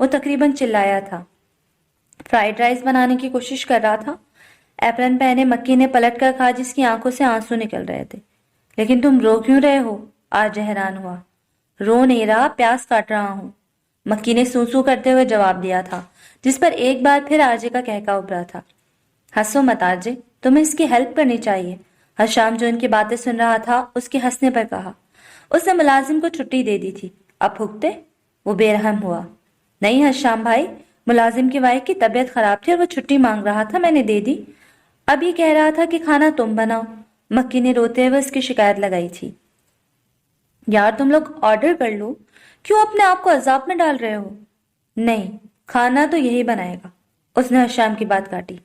وہ تقریباً چلایا تھا۔ فرائیڈ رائس بنانے کی کوشش کر رہا تھا۔ ایپرن پہنے مکی نے پلٹ کر کہا جس کی آنکھوں سے آنسو نکل رہے تھے۔ لیکن تم رو کیوں رہے ہو؟ آج حیران ہوا۔ رو نہیں رہا، پیاس کاٹ رہا ہوں، مکی نے سو کرتے ہوئے جواب دیا تھا، جس پر ایک بار پھر آرجے کا کہکا ابھرا تھا۔ ہنسو مت آرجے، تمہیں اس کی ہیلپ کرنی چاہیے۔ حشام جو ان کی باتیں سن رہا تھا اس کے ہنسنے پر کہا۔ اس نے ملازم کو چھٹی دے دی تھی، اب بھگتے؟ وہ بے رحم ہوا۔ نہیں حشام بھائی، ملازم کی وائف کی طبیعت خراب تھی اور وہ چھٹی مانگ رہا تھا، میں نے دے دی۔ اب یہ کہہ رہا تھا کہ کھانا تم بناؤ۔ مکی نے روتے ہوئے اس کی شکایت لگائی تھی۔ یار تم لوگ آرڈر کر لو، کیوں اپنے آپ کو عذاب میں ڈال رہے ہو؟ نہیں، کھانا تو یہی بنائے گا، اس نے حشام کی بات کاٹی۔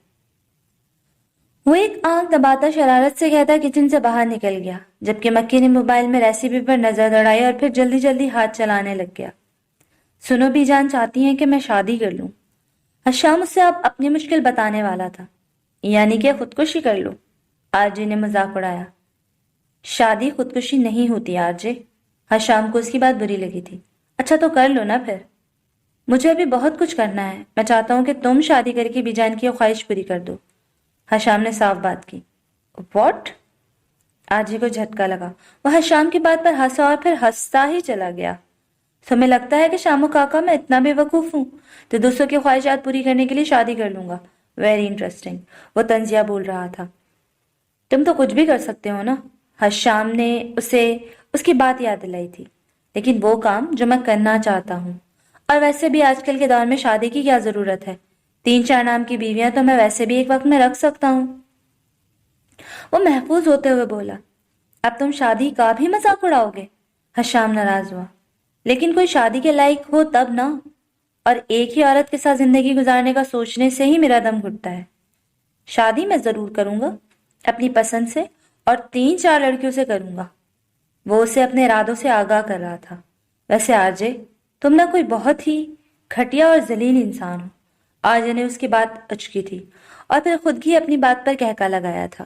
وہ ایک آنکھ دباتا شرارت سے کہتا کچن سے باہر نکل گیا، جبکہ مکی نے موبائل میں ریسیپی پر نظر دوڑائی اور پھر جلدی جلدی ہاتھ چلانے لگ گیا۔ سنو بھی جان چاہتی ہیں کہ میں شادی کر لوں۔ حشام اس سے اب اپنی مشکل بتانے والا تھا۔ یعنی کہ خودکشی کر لو؟ آرجے نے مذاق اڑایا۔ شادی خودکشی نہیں ہوتی آرجے۔ حشام کو اس کی بات بری لگی تھی۔ اچھا تو کر لو نا پھر۔ مجھے ابھی بہت کچھ کرنا ہے، میں چاہتا ہوں کہ تم شادی کر کے بیجان کی خواہش پوری کر دو۔ حشام نے صاف بات کی۔ واٹ؟ آرجے کو جھٹکا لگا۔ وہ حشام کی بات پر ہنسا اور پھر ہنستا ہی چلا گیا۔ تمہیں لگتا ہے کہ شامو کاکا میں اتنا بے وقوف ہوں تو دوسروں کی خواہشات پوری کرنے کے لیے شادی کر لوں گا؟ ویری انٹرسٹنگ، وہ طنزیہ بول رہا تھا۔ تم تو کچھ بھی کر سکتے ہو نا؟ حشام نے اسے اس کی بات یاد دلائی تھی۔ لیکن وہ کام جو میں کرنا چاہتا ہوں، اور ویسے بھی آج کل کے دور میں شادی کی کیا ضرورت ہے؟ 3-4 نام کی بیویاں تو میں ویسے بھی ایک وقت میں رکھ سکتا ہوں۔ وہ محفوظ ہوتے ہوئے بولا۔ اب تم شادی کا بھی مذاق اڑاؤ گے؟ حشام ناراض ہوا۔ لیکن کوئی شادی کے لائق ہو تب نا، اور ایک ہی عورت کے ساتھ زندگی گزارنے کا سوچنے سے ہی میرا دم گھٹتا ہے۔ شادی میں ضرور کروں گا، اپنی پسند سے، اور 3-4 لڑکیوں سے کروں گا۔ وہ اسے اپنے ارادوں سے آگاہ کر رہا تھا۔ ویسے آرجے، تم نہ کوئی بہت ہی گھٹیا اور ذلیل انسان ہو۔ آرجے نے اس کی بات اچکی تھی اور پھر خود ہی اپنی بات پر کہکا لگایا تھا۔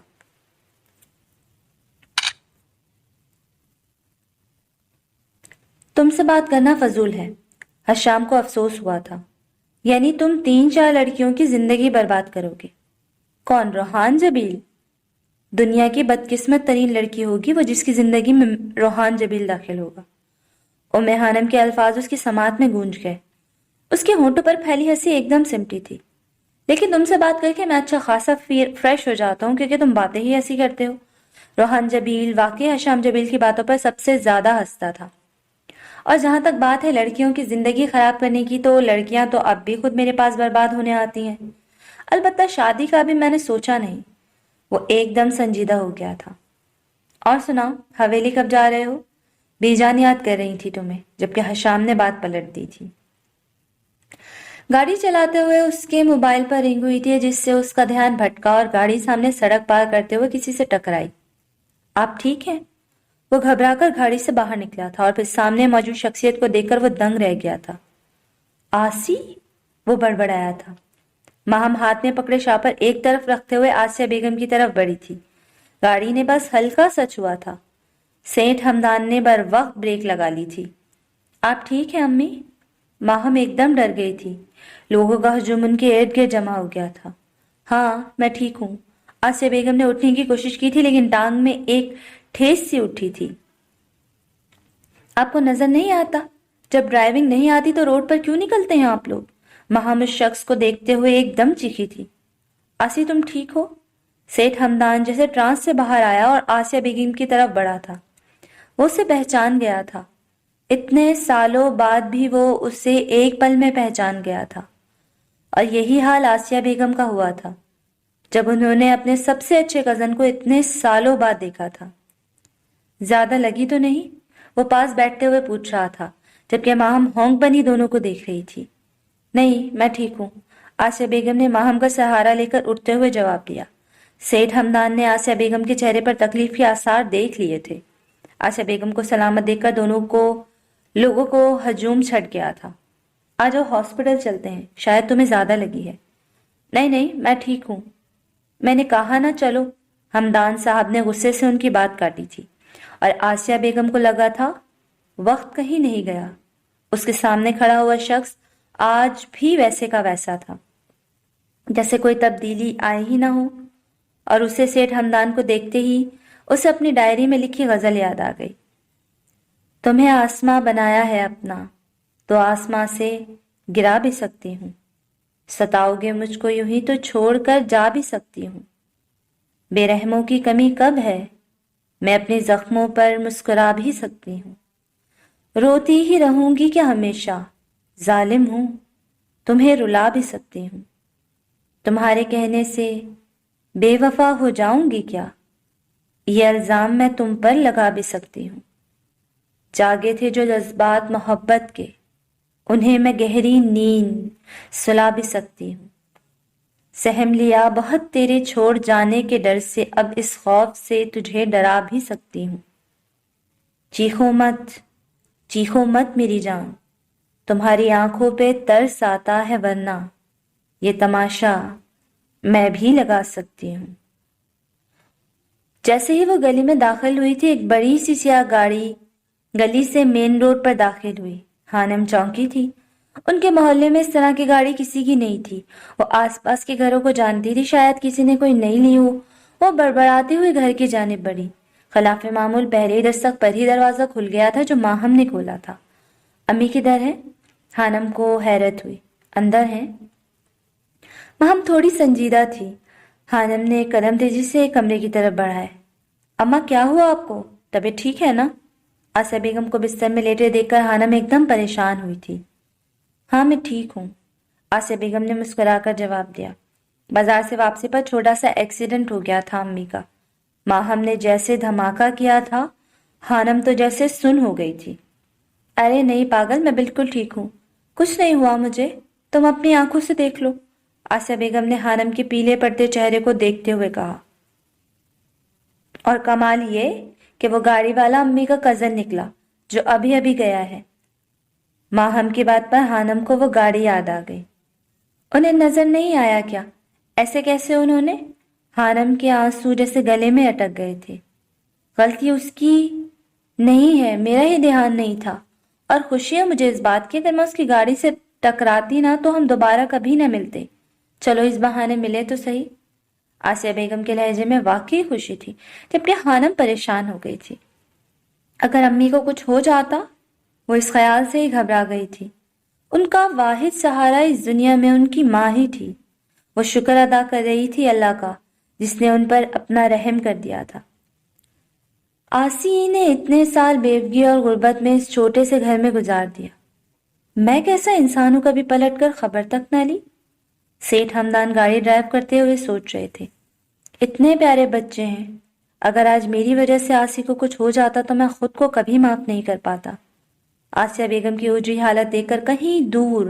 تم سے بات کرنا فضول ہے۔ حشام کو افسوس ہوا تھا۔ یعنی تم 3-4 لڑکیوں کی زندگی برباد کرو گے؟ کون؟ روحان جبیل؟ دنیا کی بدقسمت ترین لڑکی ہوگی وہ جس کی زندگی میں روحان جبیل داخل ہوگا۔ ام حانم کے الفاظ اس کی سماعت میں گونج گئے۔ اس کے ہونٹوں پر پھیلی ہنسی ایک دم سمٹی تھی۔ لیکن تم سے بات کر کے میں اچھا خاصا فریش ہو جاتا ہوں کیونکہ تم باتیں ہی ایسی کرتے ہو۔ روحان جبیل واقعی حشام جبیل کی باتوں پر سب سے زیادہ ہنستا تھا۔ اور جہاں تک بات ہے لڑکیوں کی زندگی خراب کرنے کی، تو لڑکیاں تو اب بھی خود میرے پاس برباد ہونے آتی ہیں۔ البتہ شادی کا بھی میں نے سوچا نہیں۔ وہ ایک دم سنجیدہ ہو گیا تھا۔ اور سناؤ، حویلی کب جا رہے ہو؟ بیجان یاد کر رہی تھی تمہیں، جبکہ حشام نے بات پلٹ دی تھی۔ گاڑی چلاتے ہوئے اس کے موبائل پر رنگ ہوئی تھی جس سے اس کا دھیان بھٹکا اور گاڑی سامنے سڑک پار کرتے ہوئے کسی سے ٹکرائی۔ آپ ٹھیک ہیں؟ وہ گھبرا کر گاڑی سے باہر نکلا تھا اور پھر سامنے موجود شخصیت کو دیکھ کر وہ دنگ رہ گیا تھا۔ آسی؟ وہ بڑبڑایا تھا۔ ماہم ہاتھ میں پکڑے شاپر ایک طرف رکھتے ہوئے آسیہ بیگم کی طرف بڑھی تھی۔ گاڑی نے بس ہلکا سا چھوا تھا۔ سیٹھ ہمدان نے بر وقت بریک لگا لی تھی۔ آپ ٹھیک ہیں امی؟ ماہم ایک دم ڈر گئی تھی۔ لوگوں کا ہجوم ان کے ارد گرد جمع ہو گیا تھا۔ ہاں میں ٹھیک ہوں۔ آسیہ بیگم نے اٹھنے کی کوشش کی تھی لیکن ٹانگ میں ایک ٹھیس سی اٹھی تھی۔ آپ کو نظر نہیں آتا؟ جب ڈرائیونگ نہیں آتی تو روڈ پر کیوں نکلتے ہیں آپ لوگ؟ ماہم اس شخص کو دیکھتے ہوئے ایک دم چیخی تھی۔ آسی تم ٹھیک ہو؟ سیٹھ ہمدان جیسے ٹرانس سے باہر آیا اور آسیہ بیگم کی طرف بڑھا تھا۔ وہ اسے پہچان گیا تھا۔ اتنے سالوں بعد بھی وہ اسے ایک پل میں پہچان گیا تھا۔ اور یہی حال آسیہ بیگم کا ہوا تھا جب انہوں نے اپنے سب سے اچھے کزن کو اتنے سالوں بعد دیکھا تھا۔ زیادہ لگی تو نہیں؟ وہ پاس بیٹھتے ہوئے پوچھ رہا تھا، جبکہ ماہم ہونک بنی دونوں کو دیکھ رہی تھی۔ نہیں، میں ٹھیک ہوں، آسیہ بیگم نے ماہم کا سہارا لے کر اٹھتے ہوئے جواب دیا۔ سیٹھ ہمدان نے آسیہ بیگم کے چہرے پر تکلیف کے آثار دیکھ لیے تھے۔ آسیہ بیگم کو سلامت دیکھ کر لوگوں کو ہجوم چھٹ گیا تھا۔ آج وہ ہاسپٹل چلتے ہیں، شاید تمہیں زیادہ لگی ہے۔ نہیں، میں ٹھیک ہوں۔ میں نے کہا نا چلو۔ ہمدان صاحب نے غصے سے ان کی بات کاٹی تھی اور آسیہ بیگم کو لگا تھا وقت کہیں نہیں گیا۔ اس کے سامنے کھڑا ہوا شخص آج بھی ویسے کا ویسا تھا، جیسے کوئی تبدیلی آئی ہی نہ ہو، اور اسے سیٹھ ہمدان کو دیکھتے ہی اسے اپنی ڈائری میں لکھی غزل یاد آ گئی۔ تمہیں آسماں بنایا ہے اپنا تو آسماں سے گرا بھی سکتی ہوں، ستاؤ گے مجھ کو یوں ہی تو چھوڑ کر جا بھی سکتی ہوں، بے رحموں کی کمی کب ہے، میں اپنے زخموں پر مسکرا بھی سکتی ہوں، روتی ہی رہوں گی کیا ہمیشہ، ظالم ہوں تمہیں رلا بھی سکتی ہوں، تمہارے کہنے سے بے وفا ہو جاؤں گی کیا، یہ الزام میں تم پر لگا بھی سکتی ہوں، جاگے تھے جو جذبات محبت کے انہیں میں گہری نیند سلا بھی سکتی ہوں، سہم لیا بہت تیرے چھوڑ جانے کے ڈر سے، اب اس خوف سے تجھے ڈرا بھی سکتی ہوں، چیخو مت میری جان، تمہاری آنکھوں پہ ترس آتا ہے ورنہ یہ تماشا میں بھی لگا سکتی ہوں۔ جیسے ہی وہ گلی میں داخل ہوئی تھی، ایک بڑی سی سیاہ گاڑی گلی سے مین روڈ پر داخل ہوئی۔ خانم چونکی تھی، ان کے محلے میں اس طرح کی گاڑی کسی کی نہیں تھی۔ وہ آس پاس کے گھروں کو جانتی تھی، شاید کسی نے کوئی نئی لی ہو۔ وہ بڑبڑاتے ہوئے گھر کی جانب بڑھی۔ خلاف معمول پہلے ہی دستک پر ہی دروازہ کھل گیا تھا جو ماہم نے کھولا تھا۔ امی کدھر ہے؟ خانم کو حیرت ہوئی۔ اندر ہیں۔ ماہم تھوڑی سنجیدہ تھی۔ خانم نے قدم تیزی سے کمرے کی طرف بڑھائے۔ اماں کیا ہوا آپ کو؟ طبیعت ٹھیک ہے نا؟ آسیہ بیگم کو بستر میں لیٹے دیکھ کر خانم ایک دم پریشان ہوئی تھی۔ ہاں میں ٹھیک ہوں، آسیہ بیگم نے مسکرا کر جواب دیا۔ بازار سے واپسی پر چھوٹا سا ایکسیڈنٹ ہو گیا تھا امی کا۔ ماہم نے جیسے دھماکہ کیا تھا، خانم تو جیسے سن ہو گئی تھی۔ ارے نہیں پاگل، میں بالکل ٹھیک ہوں، کچھ نہیں ہوا مجھے، تم اپنی آنکھوں سے دیکھ لو، آسیہ بیگم نے خانم کے پیلے پڑتے چہرے کو دیکھتے ہوئے کہا۔ اور کمال یہ کہ وہ گاڑی والا امی کا کزن نکلا جو ابھی ابھی گیا ہے۔ ماہم کی بات پر خانم کو وہ گاڑی یاد آ گئی۔ انہیں نظر نہیں آیا کیا؟ ایسے کیسے انہوں نے؟ خانم کے آنسو جیسے گلے میں اٹک گئے تھے۔ غلطی اس کی نہیں ہے، میرا ہی دھیان نہیں تھا، اور خوشی ہے مجھے اس بات کی، اگر میں اس کی گاڑی سے ٹکراتی نہ تو ہم دوبارہ کبھی نہ ملتے۔ چلو اس بہانے ملے تو صحیح۔ آسیہ بیگم کے لہجے میں واقعی خوشی تھی، جبکہ خانم پریشان ہو گئی تھی۔ اگر امی کو کچھ ہو جاتا، وہ اس خیال سے ہی گھبرا گئی تھی۔ ان کا واحد سہارا اس دنیا میں ان کی ماں ہی تھی۔ وہ شکر ادا کر رہی تھی اللہ کا، جس نے ان پر اپنا رحم کر دیا تھا۔ آسی نے اتنے سال بیوگی اور غربت میں اس چھوٹے سے گھر میں گزار دیا، میں کیسا انسان ہوں، کبھی پلٹ کر خبر تک نہ لی۔ سیٹھ ہمدان گاڑی ڈرائیو کرتے ہوئے سوچ رہے تھے، اتنے پیارے بچے ہیں، اگر آج میری وجہ سے آسی کو کچھ ہو جاتا تو میں خود کو کبھی معاف نہیں کر پاتا۔ آسیہ بیگم کی اوجھی حالت دیکھ کر کہیں دور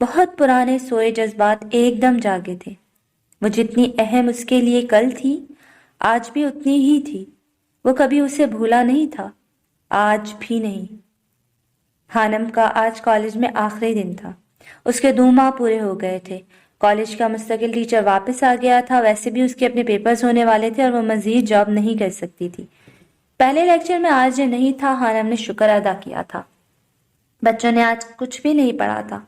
بہت پرانے سوئے جذبات ایک دم جاگے تھے۔ وہ جتنی اہم اس کے لیے کل تھی، آج بھی اتنی ہی تھی۔ وہ کبھی اسے بھولا نہیں تھا، آج بھی نہیں۔ خانم کا آج کالج میں آخری دن تھا۔ اس کے 2 ماہ پورے ہو گئے تھے۔ کالج کا مستقل ٹیچر واپس آ گیا تھا، ویسے بھی اس کے اپنے پیپرز ہونے والے تھے اور وہ مزید جاب نہیں کر سکتی تھی۔ پہلے لیکچر میں آج نہیں تھا، خانم نے شکر ادا کیا تھا۔ بچوں نے آج کچھ بھی نہیں پڑھا تھا،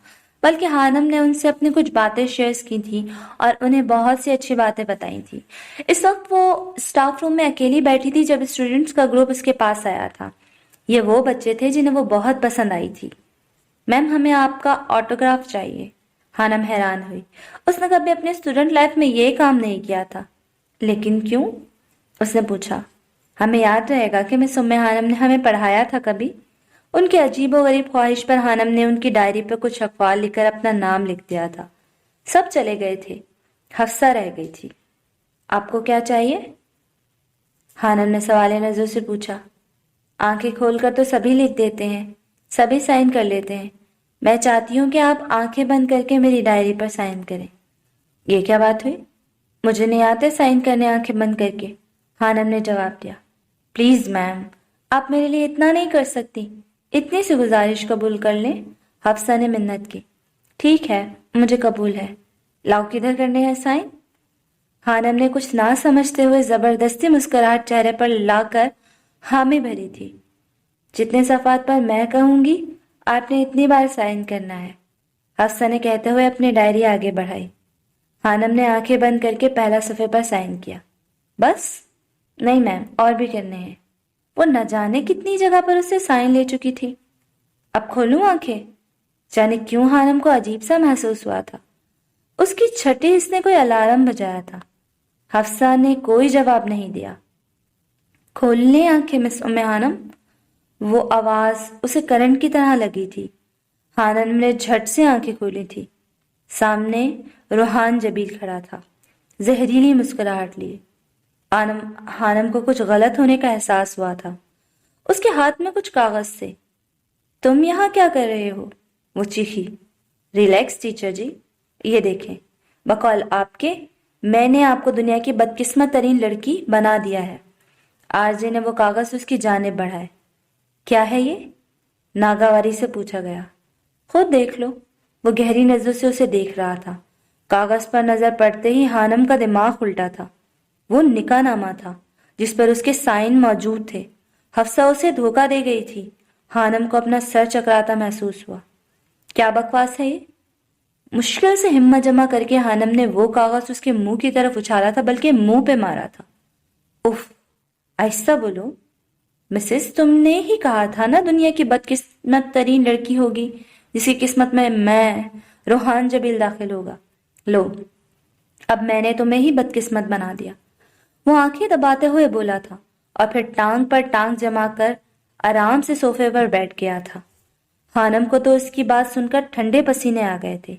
بلکہ خانم نے ان سے اپنی کچھ باتیں شیئر کی تھیں اور انہیں بہت سی اچھی باتیں بتائی تھیں۔ اس وقت وہ اسٹاف روم میں اکیلی بیٹھی تھی جب اسٹوڈنٹس کا گروپ اس کے پاس آیا تھا۔ یہ وہ بچے تھے جنہیں وہ بہت پسند آئی تھی۔ میم ہمیں آپ کا آٹوگراف چاہیے۔ خانم حیران ہوئی، اس نے کبھی اپنے اسٹوڈنٹ لائف میں یہ کام نہیں کیا تھا۔ لیکن کیوں؟ اس نے پوچھا۔ ہمیں یاد رہے گا کہ مس ام خانم نے ہمیں پڑھایا تھا کبھی؟ ان کی عجیب و غریب خواہش پر خانم نے ان کی ڈائری پر کچھ اقوال لکھ کر اپنا نام لکھ دیا تھا۔ سب چلے گئے تھے، حفصہ رہ گئی تھی۔ آپ کو کیا چاہیے؟ خانم نے سوال نظر سے پوچھا۔ آنکھیں کھول کر تو سبھی لکھ دیتے ہیں، سبھی سائن کر لیتے ہیں، میں چاہتی ہوں کہ آپ آنکھیں بند کر کے میری ڈائری پر سائن کریں۔ یہ کیا بات ہوئی؟ مجھے نہیں آتے سائن کرنے آنکھیں بند کر کے، خانم نے جواب دیا۔ پلیز میم، آپ میرے لیے اتنا نہیں کر سکتی، اتنی سی گزارش قبول کر لیں۔ حفصہ نے منت کی۔ ٹھیک ہے، مجھے قبول ہے، لاؤ کدھر کرنے ہیں سائن؟ خانم نے کچھ نہ سمجھتے ہوئے زبردستی مسکراہٹ چہرے پر لا کر حامی بھری تھی۔ جتنے صفحات پر میں کہوں گی آپ نے اتنی بار سائن کرنا ہے۔ حفصہ نے کہتے ہوئے اپنی ڈائری آگے بڑھائی۔ خانم نے آنکھیں بند کر کے پہلا صفحے پر سائن کیا۔ بس؟ نہیں میم، اور بھی کرنے ہیں۔ وہ نہ جانے کتنی جگہ پر اسے سائن لے چکی تھی۔ اب کھولوں آنکھیں؟ جانے کیوں خانم کو عجیب سا محسوس ہوا تھا۔ اس کی چھٹی اس نے کوئی الارم بجایا تھا۔ حفصہ نے کوئی جواب نہیں دیا۔ کھول لیں آنکھیں مس ام خانم؟ وہ آواز اسے کرنٹ کی طرح لگی تھی۔ خانم نے جھٹ سے آنکھیں کھولی تھی۔ سامنے روحان جبیل کھڑا تھا، زہریلی مسکراہٹ لیے۔ خانم کو کچھ غلط ہونے کا احساس ہوا تھا۔ اس کے ہاتھ میں کچھ کاغذ تھے۔ تم یہاں کیا کر رہے ہو؟ وہ چیخی۔ ریلیکس ٹیچر جی، یہ دیکھیں، بقول آپ کے میں نے آپ کو دنیا کی بدقسمت ترین لڑکی بنا دیا ہے۔ آرزے نے وہ کاغذ اس کی جانب بڑھائے۔ کیا ہے یہ؟ ناگواری سے پوچھا گیا۔ خود دیکھ لو۔ وہ گہری نظروں سے اسے دیکھ رہا تھا۔ کاغذ پر نظر پڑتے ہی خانم کا دماغ الٹا تھا۔ وہ نکاح نامہ تھا جس پر اس کے سائن موجود تھے۔ حفصہ اسے دھوکہ دے گئی تھی۔ خانم کو اپنا سر چکراتا محسوس ہوا۔ کیا بکواس ہے یہ؟ مشکل سے ہمت جمع کر کے خانم نے وہ کاغذ اس کے منہ کی طرف اچھالا تھا، بلکہ منہ پہ مارا تھا۔ اف، آہستہ بولو۔ مسز، تم نے ہی کہا تھا نا دنیا کی بدقسمت ترین لڑکی ہوگی جس کی قسمت میں روحان جبیل داخل ہوگا۔ لو، اب میں نے تمہیں ہی بدقسمت بنا دیا۔ وہ آنکھیں دباتے ہوئے بولا تھا اور پھر ٹانگ پر ٹانگ جما کر آرام سے صوفے پر بیٹھ گیا تھا۔ خانم کو تو اس کی بات سن کر ٹھنڈے پسینے آ گئے تھے۔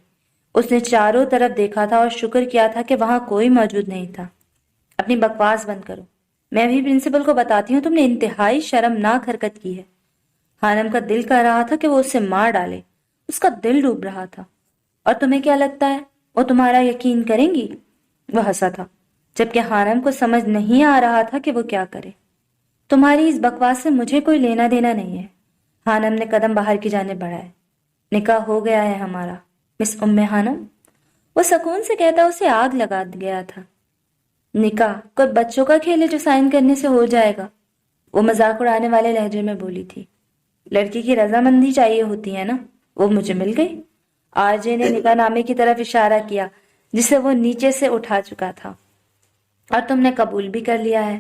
اس نے چاروں طرف دیکھا تھا اور شکر کیا تھا کہ وہاں کوئی موجود نہیں تھا۔ اپنی بکواس بند کرو، میں بھی پرنسپل کو بتاتی ہوں تم نے انتہائی شرمناک حرکت کی ہے۔ خانم کا دل کہہ رہا تھا کہ وہ اسے مار ڈالے۔ اس کا دل ڈوب رہا تھا۔ اور تمہیں کیا لگتا ہے وہ تمہارا یقین کریں گی؟ وہ ہنسا تھا، جبکہ خانم کو سمجھ نہیں آ رہا تھا کہ وہ کیا کرے۔ تمہاری اس بکواس سے مجھے کوئی لینا دینا نہیں ہے۔ خانم نے قدم باہر کی جانب بڑھائے۔ نکاح ہو گیا ہے ہمارا مس ام خانم، وہ سکون سے کہتا اسے آگ لگا گیا تھا۔ نکاح کوئی بچوں کا کھیل ہے جو سائن کرنے سے ہو جائے گا؟ وہ مذاق اڑانے والے لہجے میں بولی تھی۔ لڑکی کی رضامندی چاہیے ہوتی ہے نا، وہ مجھے مل گئی۔ آرجے نے نکاح نامے کی طرف اشارہ کیا جسے وہ نیچے سے اٹھا چکا تھا۔ اور تم نے قبول بھی کر لیا ہے۔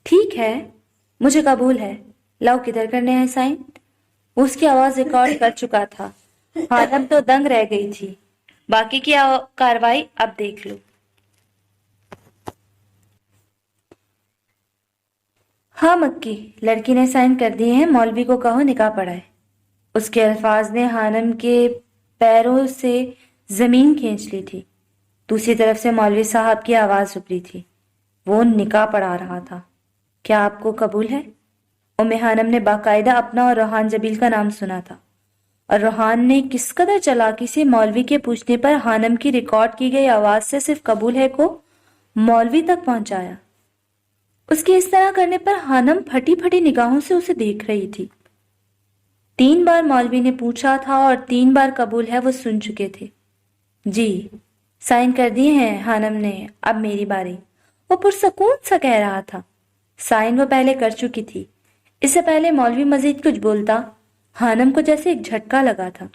ٹھیک ہے، مجھے قبول ہے۔ لاؤ، کدھر کرنے ہیں سائن؟ اس کی آواز ریکارڈ کر چکا تھا۔ خانم تو دنگ رہ گئی تھی۔ باقی کی کاروائی اب دیکھ لو۔ ہاں مکی، لڑکی نے سائن کر دیے ہیں، مولوی کو کہو نکاح پڑھائے۔ اس کے الفاظ نے خانم کے پیروں سے زمین کھینچ لی تھی۔ دوسری طرف سے مولوی صاحب کی آواز ابھری تھی۔ وہ نکاح پڑھا رہا تھا۔ کیا آپ کو قبول ہے؟ ام خانم نے باقاعدہ اپنا اور روحان جبیل کا نام سنا تھا، اور روحان نے کس قدر چالاکی سے مولوی کے پوچھنے پر خانم کی ریکارڈ کی گئی آواز سے صرف قبول ہے کو مولوی تک پہنچایا۔ اس کے اس طرح کرنے پر خانم پھٹی پھٹی نگاہوں سے اسے دیکھ رہی تھی۔ 3 بار مولوی نے پوچھا تھا اور 3 بار قبول ہے وہ سن چکے تھے۔ جی، سائن کر دیے ہیں خانم نے، اب میری باری، وہ پرسکون سا کہہ رہا تھا۔ سائن وہ پہلے کر چکی تھی۔ اس سے پہلے مولوی مزید کچھ بولتا، خانم کو جیسے ایک جھٹکا لگا تھا۔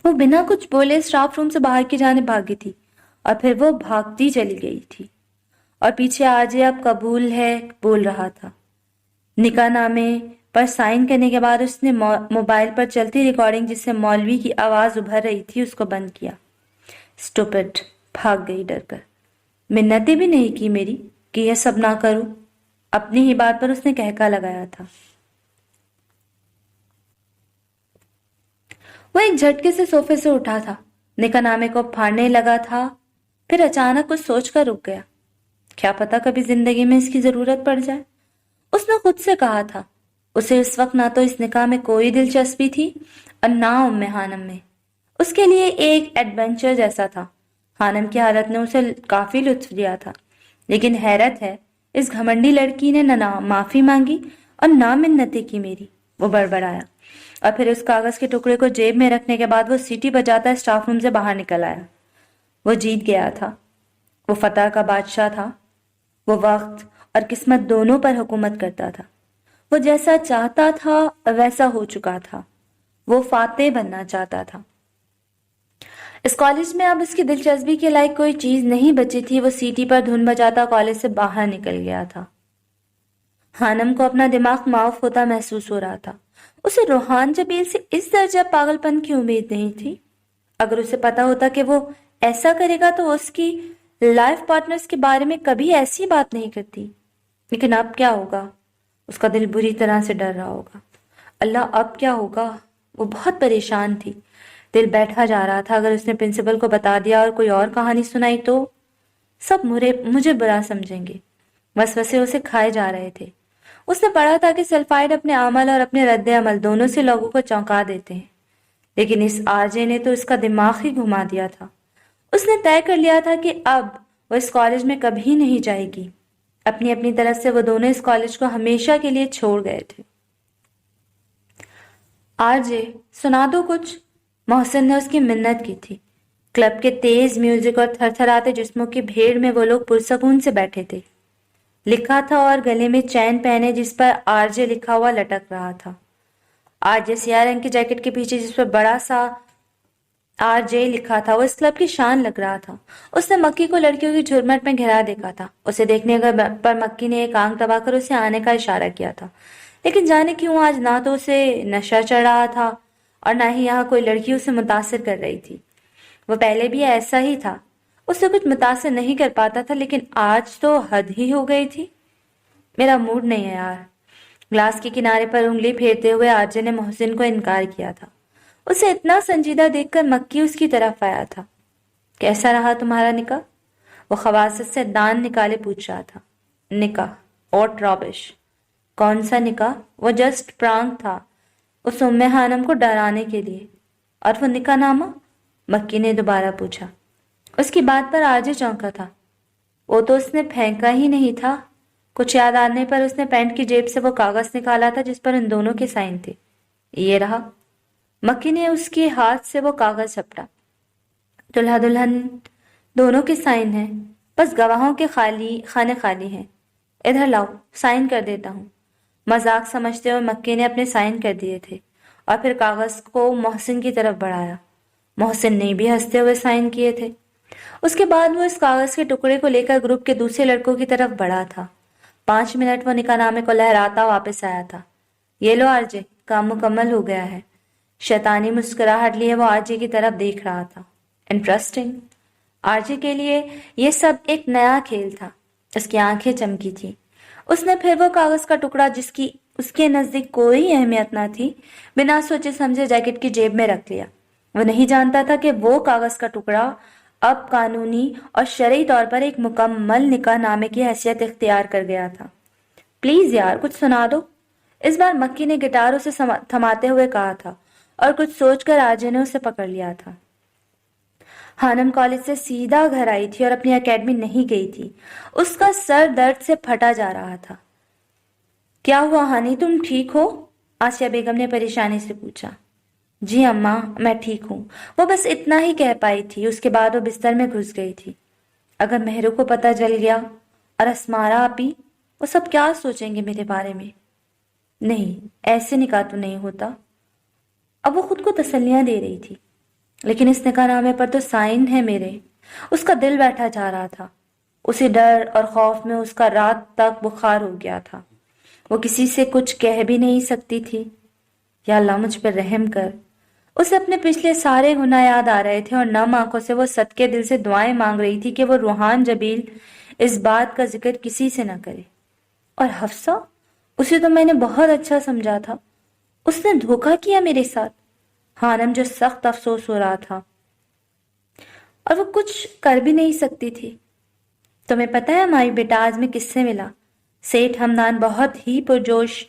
وہ بنا کچھ بولے اسٹاف روم سے باہر کی جانب بھاگی تھی اور پھر وہ بھاگتی چلی گئی تھی، اور پیچھے آجے اب قبول ہے بول رہا تھا۔ نکاح نامے پر سائن کرنے کے بعد اس نے موبائل پر چلتی ریکارڈنگ جس سے مولوی کی آواز ابھر رہی تھی اس کو بند کیا۔ اسٹوپڈ، بھاگ گئی ڈر کر۔ منتیں بھی نہیں کی میری کہ یہ سب نہ کروں۔ اپنی ہی بات پر اس نے کہکا لگایا تھا۔ وہ ایک جھٹکے سے صوفے سے اٹھا تھا، نکاح نامے کو پھاڑنے لگا تھا، پھر اچانک کچھ سوچ کر رک گیا۔ کیا پتا کبھی زندگی میں اس کی ضرورت پڑ جائے، اس نے خود سے کہا تھا۔ اسے اس وقت نہ تو اس نکاح میں کوئی دلچسپی تھی اور نہ ام خانم میں۔ اس کے لیے ایک ایڈونچر جیسا تھا۔ خانم کی حالت نے اسے کافی لطف دیا تھا، لیکن حیرت ہے اس گھمنڈی لڑکی نے نہ معافی مانگی اور نہ منتیں کی میری۔ وہ بڑبڑایا اور پھر اس کاغذ کے ٹکڑے کو جیب میں رکھنے کے بعد وہ سیٹی بجاتا اسٹاف روم سے باہر نکل آیا۔ وہ جیت گیا تھا، وہ فتح کا بادشاہ تھا، وہ وقت اور قسمت دونوں پر حکومت کرتا تھا۔ وہ جیسا چاہتا تھا ویسا ہو چکا تھا، وہ فاتح بننا چاہتا تھا۔ اس کالج میں اب اس کی دلچسپی کے لائق کوئی چیز نہیں بچی تھی۔ وہ سیٹی پر دھن بجاتا کالج سے باہر نکل گیا تھا۔ خانم کو اپنا دماغ معاف ہوتا محسوس ہو رہا تھا۔ اسے روحان جبیل سے اس درجہ پاگل پن کی امید نہیں تھی۔ اگر اسے پتا ہوتا کہ وہ ایسا کرے گا تو اس کی لائف پارٹنرز کے بارے میں کبھی ایسی بات نہیں کرتی۔ لیکن اب کیا ہوگا؟ اس کا دل بری طرح سے ڈر رہا ہوگا۔ اللہ، اب کیا ہوگا؟ وہ بہت پریشان تھی۔ دل بیٹھا جا رہا تھا، اگر اس نے پرنسپل کو بتا دیا اور کوئی اور کہانی سنائی تو سب مجھے برا سمجھیں گے۔ وسوسے اسے کھائے جا رہے تھے۔ اس نے پڑھا تھا کہ سلفائڈ اپنے عمل اور اپنے رد عمل دونوں سے لوگوں کو چونکا دیتے ہیں، لیکن اس آرجے نے تو اس کا دماغ ہی گھما دیا تھا۔ اس نے طے کر لیا تھا کہ اب وہ اس کالج میں کبھی نہیں جائے گی۔ اپنی طرف سے وہ دونوں اس کالج کو ہمیشہ کے لیے چھوڑ گئے تھے۔ آرجے سنا دو کچھ، محسن نے اس کی منت کی تھی۔ کلب کے تیز میوزک اور تھر تھر آتے جسموں کی بھیڑ میں وہ لوگ پرسکون سے بیٹھے تھے۔ لکھا تھا اور گلے میں چین پہنے جس پر آرجے لکھا ہوا لٹک رہا تھا۔ آرجے سیاہ رنگ کی جیکٹ کے پیچھے جس پر بڑا سا آرجے لکھا تھا وہ اس کلب کی شان لگ رہا تھا۔ اس نے مکی کو لڑکیوں کی جھرمٹ میں گھرا دیکھا تھا۔ اسے دیکھنے پر مکی نے ایک آنکھ دبا کر اسے آنے کا اشارہ کیا تھا، لیکن جانے کیوں آج نہ تو اسے نشہ چڑھ رہا تھا اور نہ ہی یہاں کوئی لڑکی اسے متاثر کر رہی تھی۔ وہ پہلے بھی ایسا ہی تھا، اسے کچھ متاثر نہیں کر پاتا تھا، لیکن آج تو حد ہی ہو گئی تھی۔ میرا موڈ نہیں ہے یار۔ گلاس کے کنارے پر انگلی پھیرتے ہوئے آرجے نے محسن کو انکار کیا تھا۔ اسے اتنا سنجیدہ دیکھ کر مکی اس کی طرف آیا تھا۔ کیسا رہا تمہارا نکاح؟ وہ خواصت سے دان نکالے پوچھ رہا تھا۔ نکاح؟ اوٹ رابش! کون سا نکاح؟ وہ جسٹ پرانک تھا، اس ام خانم کو ڈرانے کے لیے۔ اور وہ نکاح نامہ؟ مکی نے دوبارہ پوچھا۔ اس کی بات پر آرجے چونکا تھا۔ وہ تو اس نے پھینکا ہی نہیں تھا۔ کچھ یاد آنے پر اس نے پینٹ کی جیب سے وہ کاغذ نکالا تھا جس پر ان دونوں کے سائن تھے۔ یہ رہا۔ مکی نے اس کے ہاتھ سے وہ کاغذ جھپٹا۔ دلہا دلہن دونوں کے سائن ہیں، بس گواہوں کے خانے خالی ہیں۔ ادھر لاؤ، سائن کر دیتا ہوں۔ مذاق سمجھتے ہوئے مکی نے اپنے سائن کر دیے تھے اور پھر کاغذ کو محسن کی طرف بڑھایا۔ محسن نے بھی ہنستے ہوئے سائن کیے تھے۔ اس کے بعد وہ اس کاغذ کے ٹکڑے کو لے کر گروپ کے دوسرے لڑکوں کی طرف بڑھا تھا۔ 5 منٹ وہ نکاح نامے کو لہراتا واپس آیا تھا۔ یہ لو آرجے، کام مکمل ہو گیا ہے۔ شیطانی مسکراہٹ لیے وہ آرجے کی طرف دیکھ رہا تھا۔ انٹرسٹنگ۔ آرجے کے لیے یہ سب ایک نیا کھیل تھا۔ اس کی آنکھیں چمکی تھی۔ اس نے پھر وہ کاغذ کا ٹکڑا جس کی اس کے نزدیک کوئی اہمیت نہ تھی بنا سوچے سمجھے جیکٹ کی جیب میں رکھ لیا۔ وہ نہیں جانتا تھا کہ وہ کاغذ کا ٹکڑا اب قانونی اور شرعی طور پر ایک مکمل نکاح نامے کی حیثیت اختیار کر گیا تھا۔ پلیز یار کچھ سنا دو، اس بار مکی نے گٹار اسے تھماتے ہوئے کہا تھا، اور کچھ سوچ کر آرجے نے اسے پکڑ لیا تھا۔ خانم کالج سے سیدھا گھر آئی تھی اور اپنی اکیڈمی نہیں گئی تھی۔ اس کا سر درد سے پھٹا جا رہا تھا۔ کیا ہوا ہانی، تم ٹھیک ہو؟ آسیہ بیگم نے پریشانی سے پوچھا۔ جی اماں، میں ٹھیک ہوں۔ وہ بس اتنا ہی کہہ پائی تھی، اس کے بعد وہ بستر میں گھس گئی تھی۔ اگر مہرو کو پتہ چل گیا اور اسمارا آپی، وہ سب کیا سوچیں گے میرے بارے میں؟ نہیں، ایسے نکاح تو نہیں ہوتا۔ اب وہ خود کو تسلیاں دے رہی تھی۔ لیکن اس نکاح نامے پر تو سائن ہے میرے۔ اس کا دل بیٹھا جا رہا تھا۔ اسی ڈر اور خوف میں اس کا رات تک بخار ہو گیا تھا۔ وہ کسی سے کچھ کہہ بھی نہیں سکتی تھی۔ یا اللہ مجھ پر رحم کر۔ اسے اپنے پچھلے سارے گناہ یاد آ رہے تھے اور نم آنکھوں سے وہ صدقے دل سے دعائیں مانگ رہی تھی کہ وہ روحان جبیل اس بات کا ذکر کسی سے نہ کرے۔ اور حفصہ، اسے تو میں نے بہت اچھا سمجھا تھا، اس نے دھوکہ کیا میرے ساتھ۔ خانم جو سخت افسوس ہو رہا تھا اور وہ کچھ کر بھی نہیں سکتی تھی۔ تمہیں پتہ ہے ہماری بیٹا آج میں کس سے ملا؟ سیٹھ ہمدان بہت ہی پرجوش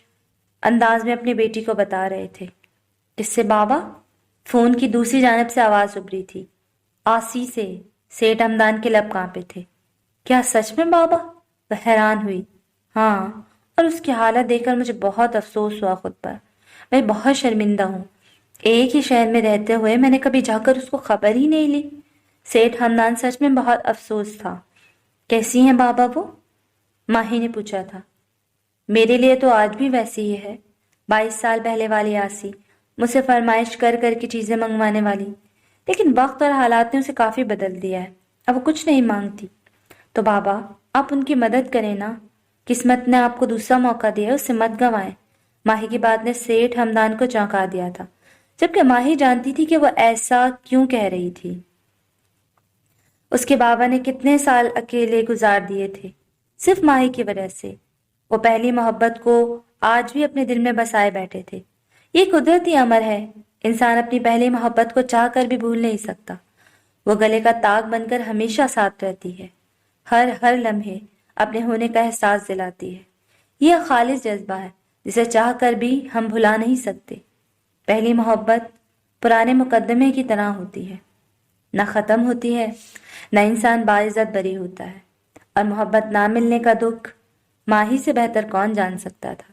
انداز میں اپنی بیٹی کو بتا رہے تھے۔ کس سے بابا؟ فون کی دوسری جانب سے آواز ابھری تھی۔ آسی سے۔ سیٹھ ہمدان کے لب کانپے تھے۔ کیا سچ میں بابا؟ وہ حیران ہوئی۔ ہاں، اور اس کی حالت دیکھ کر مجھے بہت افسوس ہوا خود پر۔ میں بہت شرمندہ ہوں۔ ایک ہی شہر میں رہتے ہوئے میں نے کبھی جا کر اس کو خبر ہی نہیں لی۔ سیٹھ ہمدان سچ میں بہت افسوس تھا۔ کیسی ہیں بابا وہ؟ ماہی نے پوچھا تھا۔ میرے لیے تو آج بھی ویسی ہی ہے، 22 سال پہلے والی آسی، مجھ سے فرمائش کر کر کی چیزیں منگوانے والی۔ لیکن وقت اور حالات نے اسے کافی بدل دیا ہے، اب وہ کچھ نہیں مانگتی۔ تو بابا آپ ان کی مدد کریں نا، قسمت نے آپ کو دوسرا موقع دیا ہے، اسے مت گنوائیں۔ ماہی کی بات نے سیٹھ ہمدان کو چونکا دیا تھا، جبکہ ماہی جانتی تھی کہ وہ ایسا کیوں کہہ رہی تھی۔ اس کے بابا نے کتنے سال اکیلے گزار دیے تھے صرف ماہی کی وجہ سے۔ وہ پہلی محبت کو آج بھی اپنے دل میں بسائے بیٹھے تھے۔ یہ قدرتی امر ہے، انسان اپنی پہلی محبت کو چاہ کر بھی بھول نہیں سکتا۔ وہ گلے کا تاگ بن کر ہمیشہ ساتھ رہتی ہے، ہر لمحے اپنے ہونے کا احساس دلاتی ہے۔ یہ خالص جذبہ ہے جسے چاہ کر بھی ہم بھلا نہیں سکتے۔ پہلی محبت پرانے مقدمے کی طرح ہوتی ہے، نہ ختم ہوتی ہے نہ انسان باعزت بری ہوتا ہے، اور محبت نہ ملنے کا دکھ ماہی سے بہتر کون جان سکتا تھا۔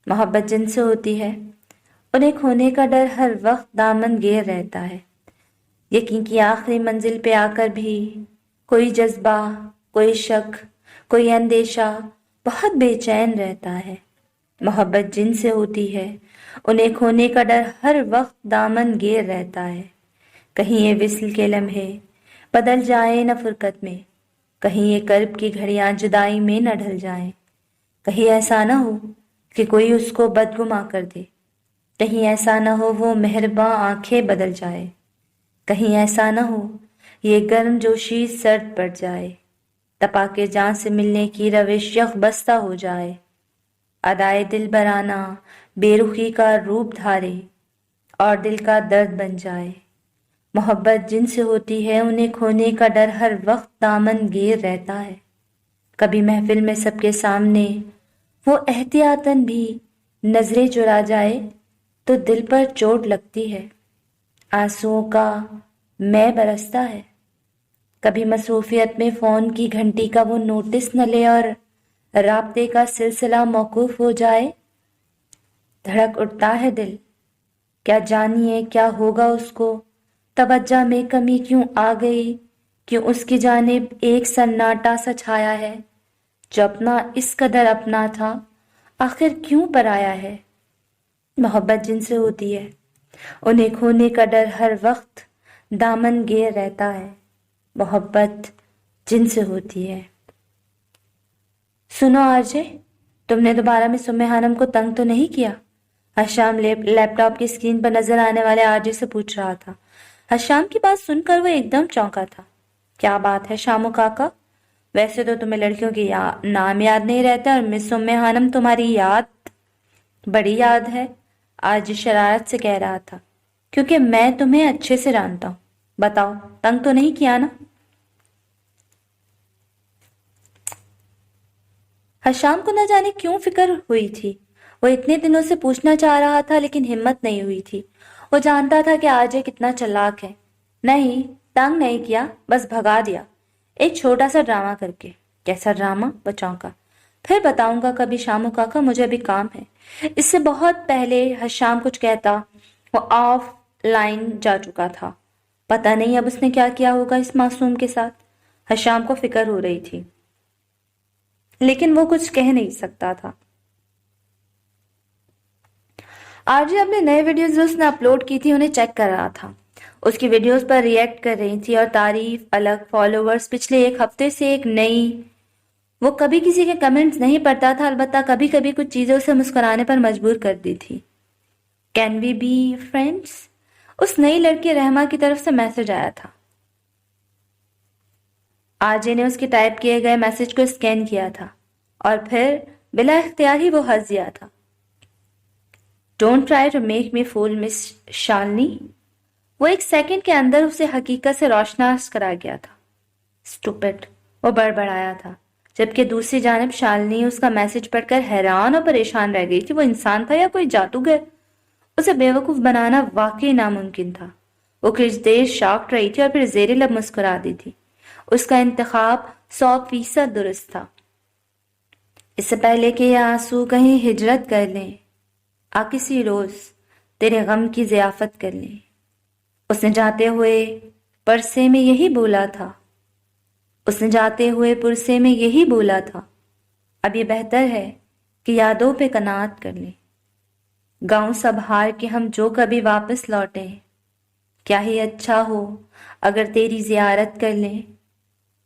محبت جن سے ہوتی ہے انہیں کھونے کا ڈر ہر وقت دامن گیر رہتا ہے۔ یقین کی آخری منزل پہ آ کر بھی کوئی جذبہ، کوئی شک، کوئی اندیشہ بہت بے چین رہتا ہے۔ محبت جن سے ہوتی ہے انہیں کھونے کا ڈر ہر وقت دامن گیر رہتا ہے۔ کہیں یہ وصل کے لمحے بدل جائیں نہ فرقت میں، کہیں یہ کرب کی گھڑیاں جدائی میں نہ ڈھل جائیں، کہیں ایسا نہ ہو کہ کوئی اس کو بدگما کر دے، کہیں ایسا نہ ہو وہ مہرباں آنکھیں بدل جائے، کہیں ایسا نہ ہو یہ گرم جوشی سرد پڑ جائے، تپا کے جان سے ملنے کی روش یک بستہ ہو جائے، ادائے دل برانہ بے رخی کا روپ دھارے اور دل کا درد بن جائے۔ محبت جن سے ہوتی ہے انہیں کھونے کا ڈر ہر وقت دامن گیر رہتا ہے۔ کبھی محفل میں سب کے سامنے وہ احتیاطاً بھی نظریں چرا جائے تو دل پر چوٹ لگتی ہے، آنسوؤں کا میں برستا ہے۔ کبھی مصروفیت میں فون کی گھنٹی کا وہ نوٹس نہ لے اور رابطے کا سلسلہ موقوف ہو جائے، دھڑک اٹھتا ہے دل، کیا جانیے کیا ہوگا اس کو، توجہ میں کمی کیوں آ گئی، کیوں اس کی جانب ایک سناٹا سا چھایا ہے، جو اپنا اس قدر اپنا تھا آخر کیوں پرایا ہے۔ محبت جن سے ہوتی ہے انہیں کھونے کا ڈر ہر وقت دامن گیر رہتا ہے۔ محبت جن سے ہوتی ہے۔ سنو آرجے، تم نے دوبارہ میں سم خانم کو تنگ تو نہیں کیا؟ حشام لیپ ٹاپ کی اسکرین پر نظر آنے والے آرجے سے پوچھ رہا تھا۔ حشام کی بات سن کر وہ ایک دم چونکا تھا۔ کیا بات ہے شامو کاکا؟ ویسے تو تمہیں لڑکیوں کی نام یاد نہیں رہتا اور مس ام خانم تمہاری یاد بڑی یاد ہے، آج شرارت سے کہہ رہا تھا، کیونکہ میں تمہیں اچھے سے جانتا ہوں۔ بتاؤ تنگ تو نہیں کیا نا؟ حشام کو نہ جانے کیوں فکر ہوئی تھی، وہ اتنے دنوں سے پوچھنا چاہ رہا تھا لیکن ہمت نہیں ہوئی تھی۔ وہ جانتا تھا کہ آج یہ کتنا چلاک ہے۔ نہیں، تنگ نہیں کیا، بس بھگا دیا ایک چھوٹا سا ڈرامہ کر کے۔ کیسا ڈرامہ؟ وہ چونکا۔ پھر بتاؤں گا کبھی شامو کاکا، مجھے ابھی کام ہے۔ اس سے بہت پہلے حشام کچھ کہتا وہ آف لائن جا چکا تھا۔ پتہ نہیں اب اس نے کیا کیا ہوگا اس معصوم کے ساتھ۔ حشام کو فکر ہو رہی تھی لیکن وہ کچھ کہہ نہیں سکتا تھا۔ آرجے اپنے نئے ویڈیوز جو اس نے اپلوڈ کی تھی انہیں چیک کر رہا تھا۔ اس کی ویڈیوز پر ریئیکٹ کر رہی تھی اور تعریف الگ، فالوورز پچھلے ایک ہفتے سے ایک نئی۔ وہ کبھی کسی کے کمنٹس نہیں پڑھتا تھا، البتہ کبھی کبھی کچھ چیزیں اسے مسکرانے پر مجبور کر دی تھی۔ Can we be friends? اس نئی لڑکی رحمہ کی طرف سے میسج آیا تھا۔ آرجے نے اس کے ٹائپ کیے گئے میسج کو اسکین کیا تھا اور پھر بلا اختیار ہی وہ ہنس دیا تھا۔ Don't try to make me fool miss Shalini. وہ ایک سیکنڈ کے اندر اسے حقیقت سے روشناس کرا گیا تھا۔ اسٹوپڈ، وہ بڑبڑایا تھا، جبکہ دوسری جانب شالنی اس کا میسج پڑھ کر حیران اور پریشان رہ گئی تھی۔ وہ انسان تھا یا کوئی جادوگر؟ اسے بیوقوف بنانا واقعی ناممکن تھا۔ وہ کچھ دیر شاکڈ رہی تھی اور پھر زیر لب مسکرا دی تھی۔ اس کا انتخاب 100% درست تھا۔ اس سے پہلے کہ یہ آنسو کہیں ہجرت کر لیں، آ کسی روز تیرے غم کی ضیافت کر لیں۔ اس نے جاتے ہوئے پرسے میں یہی بولا تھا۔ اب یہ بہتر ہے کہ یادوں پہ قناعت کر لیں۔ گاؤں سب ہار کے ہم جو کبھی واپس لوٹیں، کیا ہی اچھا ہو اگر تیری زیارت کر لیں،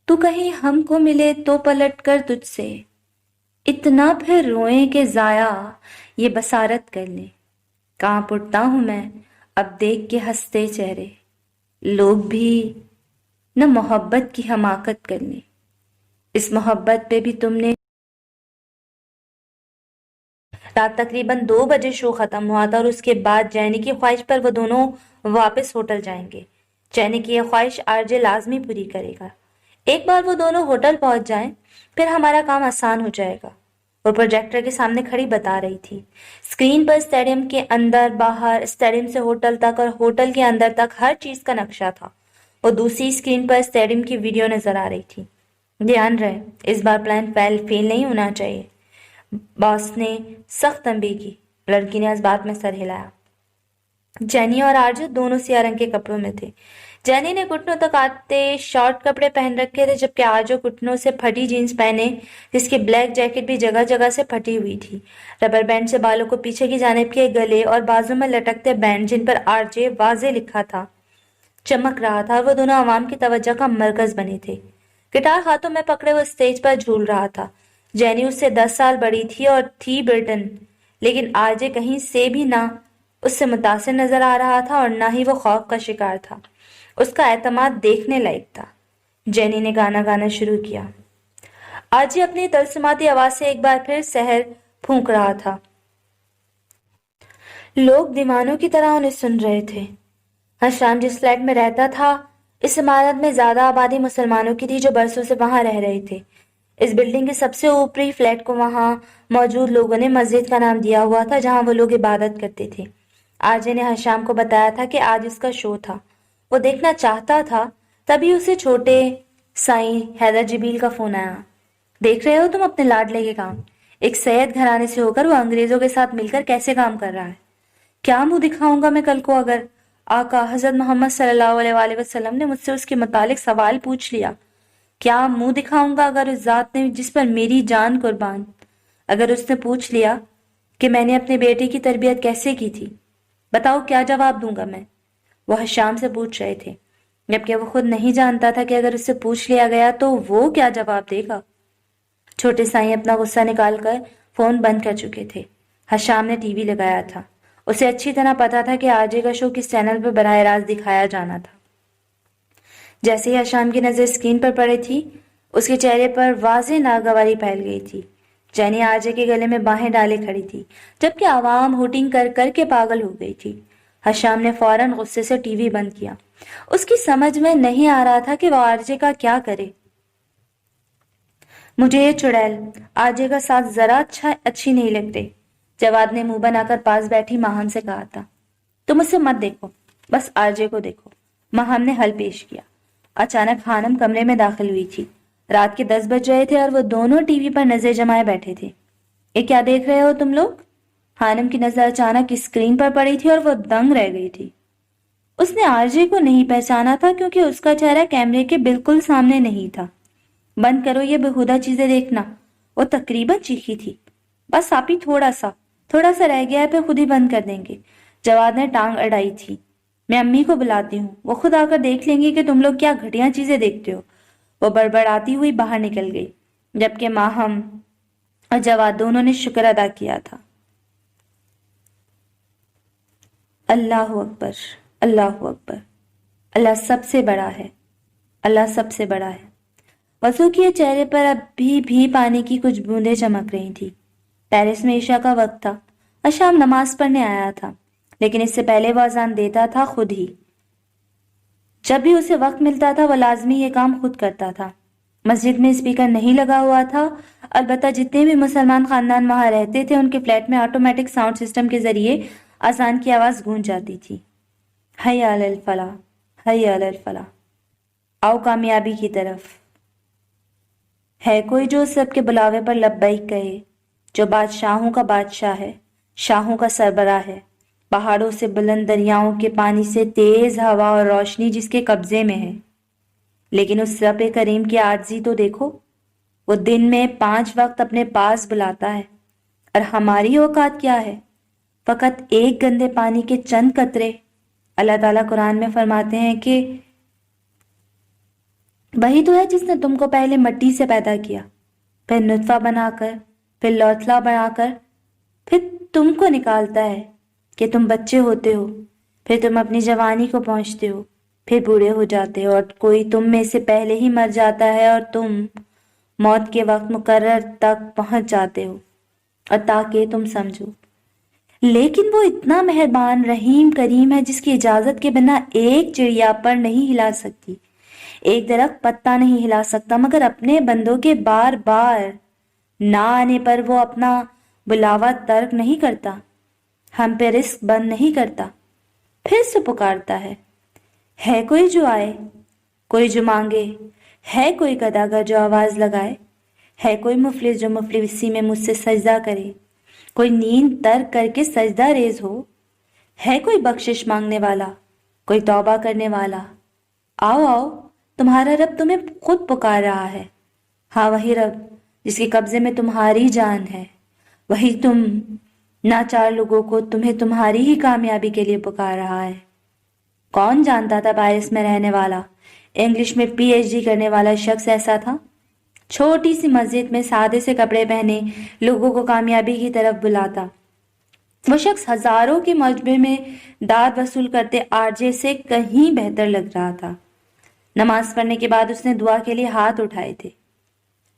تو کہیں ہم کو ملے تو پلٹ کر تجھ سے اتنا پھر روئیں کہ ضائع یہ بصارت کر لیں۔ کانپ اٹھتا ہوں میں اب دیکھ کے ہنستے چہرے، لوگ بھی نہ محبت کی حماقت کر لیں۔ اس محبت پہ بھی تم نے رات تقریباً 2 بجے شو ختم ہوا تھا، اور اس کے بعد جینی کی خواہش پر وہ دونوں واپس ہوٹل جائیں گے۔ جینی کی یہ خواہش آرجے لازمی پوری کرے گا۔ ایک بار وہ دونوں ہوٹل پہنچ جائیں پھر ہمارا کام آسان ہو جائے گا۔ وہ پروجیکٹر کے سامنے کھڑی بتا رہی تھی۔ اسکرین پر اسٹیڈیم کے اندر باہر، اسٹیڈیم سے ہوٹل تک اور ہوٹل کے اندر تک ہر چیز کا نقشہ تھا۔ وہ دوسری اسکرین پر اسٹیڈیم کی ویڈیو نظر آ رہی تھی۔ دھیان رہے اس بار پلان فیل نہیں ہونا چاہیے، باس نے سخت تنبیہ کی۔ لڑکی نے اس بات میں سر ہلایا۔ جینی اور آرجو دونوں سیاہ رنگ کے کپڑوں میں تھے۔ جینی نے گھٹنوں تک آتے شارٹ کپڑے پہن رکھے تھے، جبکہ آرجو گھٹنوں سے پھٹی جینز پہنے، جس کی بلیک جیکٹ بھی جگہ جگہ سے پھٹی ہوئی تھی۔ ربر بینڈ سے بالوں کو پیچھے کی جانب کے گلے اور بازو میں لٹکتے بینڈ جن پر آرجے واضح لکھا تھا چمک رہا تھا، اور وہ دونوں عوام کی توجہ کا مرکز بنے تھے۔ گٹار ہاتھوں میں پکڑے وہ اسٹیج پر جھول رہا تھا۔ جینی اس سے 10 سال بڑی تھی اور تھی برٹن، لیکن آرجے کہیں سے بھی نہ اس سے متاثر نظر آ رہا تھا اور نہ ہی وہ خوف کا شکار تھا۔ اس کا اعتماد دیکھنے لائق تھا۔ جینی نے گانا شروع کیا۔ آرجے اپنی تلسماتی آواز سے ایک بار پھر سحر پھونک رہا تھا۔ لوگ دیوانوں کی طرح انہیں سن رہے تھے۔ حشام جس فلیٹ میں رہتا تھا، اس عمارت میں زیادہ آبادی مسلمانوں کی تھی جو برسوں سے وہاں رہ رہے تھے۔ اس بلڈنگ کے سب سے اوپری فلیٹ کو وہاں موجود لوگوں نے مسجد کا نام دیا ہوا تھا، جہاں وہ لوگ عبادت کرتے تھے۔ آرجے نے حشام کو بتایا تھا کہ آج اس کا شو تھا، وہ دیکھنا چاہتا تھا۔ تبھی اسے چھوٹے سائیں حیدر جبیل کا فون آیا۔ دیکھ رہے ہو تم اپنے لاڈلے کے کام؟ ایک سید گھرانے سے ہو کر وہ انگریزوں کے ساتھ مل کر کیسے کام کر رہا ہے۔ کیا منہ دکھاؤں گا میں کل کو اگر آقا حضرت محمد صلی اللہ علیہ وآلہ وسلم نے مجھ سے اس کے متعلق سوال پوچھ لیا؟ کیا منہ دکھاؤں گا اگر اس ذات نے جس پر میری جان قربان، اگر اس نے پوچھ لیا کہ میں نے اپنے بیٹے کی تربیت کیسے کی تھی؟ بتاؤ کیا جواب دوں گا میں؟ وہ حشام سے پوچھ رہے تھے، جبکہ وہ خود نہیں جانتا تھا کہ اگر اس سے پوچھ لیا گیا تو وہ کیا جواب دے گا۔ چھوٹے سائیں اپنا غصہ نکال کر فون بند کر چکے تھے۔ حشام نے ٹی وی لگایا تھا۔ اسے اچھی طرح پتا تھا کہ آرجے کا شو کس چینل پر براہ راست دکھایا جانا تھا۔ جیسے ہی حشام کی نظر اسکرین پر پڑی تھی، اس کے چہرے پر واضح ناگواری پھیل گئی تھی۔ جینی آرجے کے گلے میں باہیں ڈالے کھڑی تھی، جبکہ عوام ہوٹنگ کر کر کے پاگل ہو گئی تھی۔ حشام نے فوراً غصے سے ٹی وی بند کیا۔ اس کی سمجھ میں نہیں آ رہا تھا کہ وہ آرجے کا کیا کرے۔ مجھے یہ چڑیل آرجے کا ساتھ ذرا اچھی نہیں لگ رہی، جواد نے منہ بنا کر پاس بیٹھی ماہم سے کہا تھا۔ تم اسے مت دیکھو، بس آرجے کو دیکھو، ماہم نے حل پیش کیا۔ اچانک خانم کمرے میں داخل ہوئی تھی۔ رات کے 10 بج رہے تھے اور وہ دونوں ٹی وی پر نظر جمائے بیٹھے تھے۔ یہ کیا دیکھ رہے ہو تم لوگ؟ خانم کی نظر اچانک اسکرین پر پڑی تھی اور وہ دنگ رہ گئی تھی۔ اس نے آرجے کو نہیں پہچانا تھا کیونکہ اس کا چہرہ کیمرے کے بالکل سامنے نہیں تھا۔ بند کرو یہ بےہودہ چیزیں دیکھنا، وہ تقریباً چیخی تھی۔ بس آپ ہی تھوڑا سا رہ گیا ہے، پھر خود ہی بند کر دیں گے، جواد نے ٹانگ اڑائی تھی۔ میں امی کو بلاتی ہوں، وہ خود آ کر دیکھ لیں گے کہ تم لوگ کیا گھٹیا چیزیں دیکھتے ہو۔ وہ بڑبڑاتی ہوئی باہر نکل گئی، جبکہ ماہم اور جواد دونوں نے شکر ادا کیا تھا۔ اللہ اکبر، اللہ اکبر، اللہ سب سے بڑا ہے، اللہ سب سے بڑا ہے۔ وضو کے چہرے پر اب بھی پانی کی کچھ بوندیں چمک رہی تھی۔ پیرس میں عشاء کا وقت تھا اور شام نماز پڑھنے آیا تھا، لیکن اس سے پہلے وہ اذان دیتا تھا خود ہی۔ جب بھی اسے وقت ملتا تھا وہ لازمی یہ کام خود کرتا تھا۔ مسجد میں اسپیکر نہیں لگا ہوا تھا، البتہ جتنے بھی مسلمان خاندان وہاں رہتے تھے ان کے فلیٹ میں آٹومیٹک ساؤنڈ سسٹم کے ذریعے اذان کی آواز گونج جاتی تھی۔ حی علی الفلاح، حی علی الفلاح، آؤ کامیابی کی طرف۔ ہے کوئی جو سب کے بلاوے پر لبیک کہے، جو بادشاہوں کا بادشاہ ہے، شاہوں کا سربراہ ہے، پہاڑوں سے بلند دریاؤں کے پانی سے تیز ہوا اور روشنی جس کے قبضے میں ہے۔ لیکن اس رب کریم کی عاجزی تو دیکھو، وہ دن میں 5 وقت اپنے پاس بلاتا ہے، اور ہماری اوقات کیا ہے؟ فقط ایک گندے پانی کے چند قطرے۔ اللہ تعالیٰ قرآن میں فرماتے ہیں کہ وہی تو ہے جس نے تم کو پہلے مٹی سے پیدا کیا، پھر نطفہ بنا کر، پھر لوتھڑا بنا کر، پھر تم کو نکالتا ہے کہ تم بچے ہوتے ہو، پھر تم اپنی جوانی کو پہنچتے ہو، پھر بوڑھے ہو جاتے ہو، اور کوئی تم میں سے پہلے ہی مر جاتا ہے اور تم موت کے وقت مقرر تک پہنچ جاتے ہو، اور تاکہ تم سمجھو۔ لیکن وہ اتنا مہربان، رحیم، کریم ہے جس کی اجازت کے بنا ایک چڑیا پر نہیں ہلا سکتی، ایک درخت پتا نہیں ہلا سکتا، مگر اپنے بندوں کے بار بار نہ آنے پر وہ اپنا بلاوا ترک نہیں کرتا، ہم پہ رزق بند نہیں کرتا، پھر سے پکارتا ہے کوئی جو آئے، کوئی جو مانگے، ہے کوئی گداگر جو آواز لگائے، ہے کوئی مفلس جو مفلسی میں مجھ سے سجدہ کرے، کوئی نیند ترک کر کے سجدہ ریز ہو، ہے کوئی بخشش مانگنے والا، کوئی توبہ کرنے والا۔ آؤ آؤ، تمہارا رب تمہیں خود پکار رہا ہے، ہاں وہی رب جس کے قبضے میں تمہاری جان ہے، وہی تم ناچار لوگوں کو تمہیں تمہاری ہی کامیابی کے لیے پکار رہا ہے۔ کون جانتا تھا پیرس میں رہنے والا، انگلش میں پی ایچ ڈی کرنے والا شخص ایسا تھا؟ چھوٹی سی مسجد میں سادے سے کپڑے پہنے لوگوں کو کامیابی کی طرف بلاتا وہ شخص ہزاروں کے مجمع میں داد وصول کرتے آر جے سے کہیں بہتر لگ رہا تھا۔ نماز پڑھنے کے بعد اس نے دعا کے لیے ہاتھ اٹھائے تھے،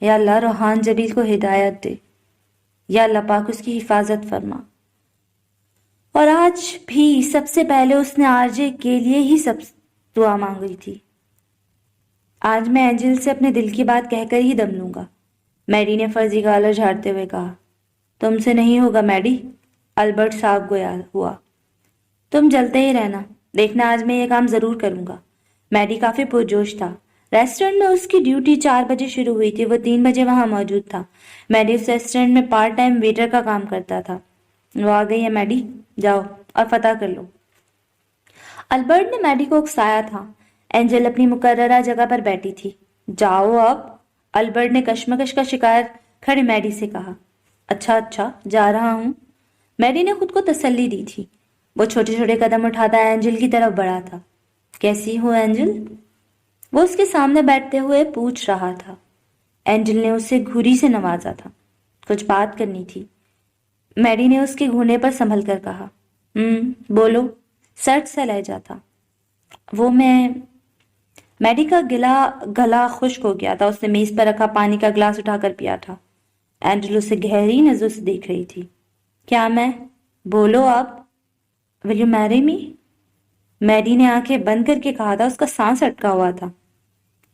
یا اللہ روحان جبیل کو ہدایت دے، یا اللہ پاک اس کی حفاظت فرما۔ اور آج بھی سب سے پہلے اس نے آر جے کے لیے ہی سب دعا مانگی تھی۔ آج میں اینجل سے اپنے دل کی بات کہہ کر ہی دم لوں گا، میری نے فرضی گالا جھاڑتے ہوئے کہا۔ تم سے نہیں ہوگا میڈی، البرٹ صاحب گویا ہوا۔ تم جلتے ہی رہنا، دیکھنا آج میں یہ کام ضرور کروں گا۔ میڈی کافی پرجوش تھا۔ ریسٹورنٹ میں اس کی ڈیوٹی 4 بجے شروع ہوئی تھی، وہ 3 بجے وہاں موجود تھا۔ میڈی اس ریسٹورنٹ میں پارٹ ٹائم ویٹر کا کام کرتا تھا۔ وہ آ گئی ہے میڈی، جاؤ اور فتح کر لو۔ البرٹ نے میڈی کو اکسایا تھا۔ اینجل اپنی مقررہ جگہ پر بیٹھی تھی۔ جاؤ اب، البرٹ نے کشمکش کا شکار کھڑی میڈی سے کہا۔ اچھا جا رہا ہوں، میڈی نے خود کو تسلی دی تھی۔ وہ چھوٹے چھوٹے قدم اٹھاتا اینجل کی طرف بڑھا تھا۔ کیسی ہو اینجل؟ وہ اس کے سامنے بیٹھتے ہوئے پوچھ رہا تھا۔ اینجل نے اسے گھوری سے نوازا تھا۔ کچھ بات کرنی تھی، میڈی نے اس کے گھونے پر سنبھل کر کہا۔ بولو، سرد سا لہجہ تھا۔ وہ میڈی کا گلا خشک ہو گیا تھا۔ اس نے میز پر رکھا پانی کا گلاس اٹھا کر پیا تھا۔ اینجل اسے گہری نظروں سے دیکھ رہی تھی۔ کیا میں؟ بولو اب۔ Will you marry me؟ میڈی نے آنکھیں بند کر کے کہا تھا، اس کا سانس اٹکا ہوا تھا۔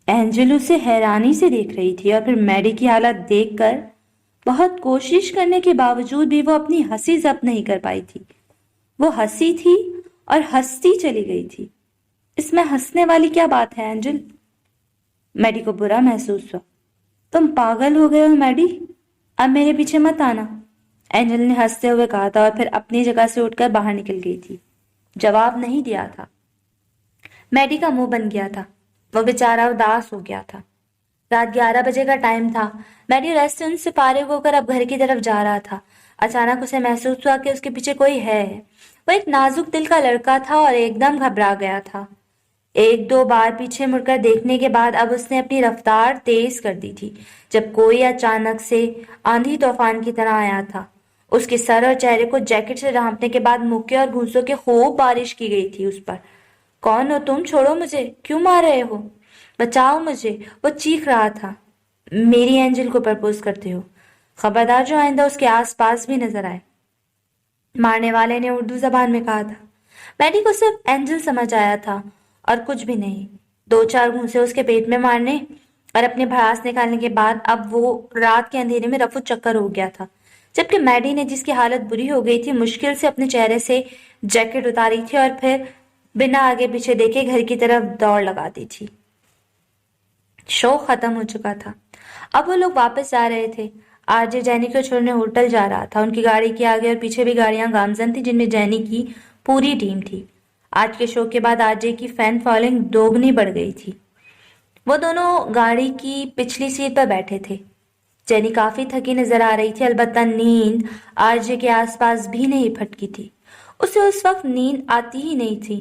اینجل اسے حیرانی سے دیکھ رہی تھی، اور پھر میڈی کی حالت دیکھ کر بہت کوشش کرنے کے باوجود بھی وہ اپنی ہنسی ضبط نہیں کر پائی تھی۔ وہ ہنسی تھی اور ہنستی چلی گئی تھی۔ اس میں ہنسنے والی کیا بات ہے اینجل؟ میڈی کو برا محسوس ہوا۔ تم پاگل ہو گئے ہو میڈی، اب میرے پیچھے مت آنا، اینجل نے ہنستے ہوئے کہا تھا، اور پھر اپنی جگہ سے اٹھ کر باہر نکل گئی تھی۔ جواب نہیں دیا تھا۔ میڈی کا منہ بن گیا تھا، وہ بیچارہ اداس ہو گیا تھا۔ رات 11 بجے کا ٹائم تھا۔ میڈی ریسٹورنٹ سے فارغ ہو کر اب گھر کی طرف جا رہا تھا۔ اچانک اسے محسوس ہوا کہ اس کے پیچھے کوئی ہے۔ وہ ایک نازک دل کا لڑکا تھا اور ایک دم گھبرا گیا تھا۔ 1-2 بار پیچھے مڑ کر دیکھنے کے بعد اب اس نے اپنی رفتار تیز کر دی تھی، جب کوئی اچانک سے آندھی طوفان کی طرح آیا تھا۔ اس کے سر اور چہرے کو جیکٹ سے ڈھانپنے کے بعد مکے اور گھونسوں کی خوب بارش کی گئی تھی اس پر۔ کون ہو تم؟ چھوڑو مجھے، کیوں مار رہے ہو؟ بچاؤ مجھے، وہ چیخ رہا تھا۔ میری اینجل کو پرپوز کرتے ہو؟ خبردار جو آئندہ اس کے آس پاس بھی نظر آئے، مارنے والے نے اردو زبان میں کہا تھا۔ میڈی کو صرف اینجل سمجھ آیا تھا اور کچھ بھی نہیں۔ 2-4 گھونسے اس کے پیٹ میں مارنے اور اپنے بھڑاس نکالنے کے بعد اب وہ رات کے اندھیرے میں رفو چکر ہو گیا تھا، جبکہ میڈی نے، جس کی حالت بری ہو گئی تھی، مشکل سے اپنے چہرے سے جیکٹ اتاری تھی اور پھر بنا آگے پیچھے دیکھے گھر کی طرف دوڑ لگا دی تھی۔ شو ختم ہو چکا تھا۔ اب وہ لوگ واپس جا رہے تھے۔ آر جے جینی کو چھوڑنے ہوٹل جا رہا تھا۔ ان کی گاڑی کے آگے اور پیچھے بھی گاڑیاں گامزن تھیں، جن میں جینی کی پوری ٹیم تھی۔ آج کے شو کے بعد آر جے کی فین فالوئنگ دوگنی بڑھ گئی تھی۔ وہ دونوں گاڑی کی پچھلی سیٹ پر بیٹھے تھے۔ جینی کافی تھکی نظر آ رہی تھی، البتہ نیند آر جے کے آس پاس بھی نہیں پھٹکی تھی۔ اسے اس وقت نیند آتی ہی نہیں تھی۔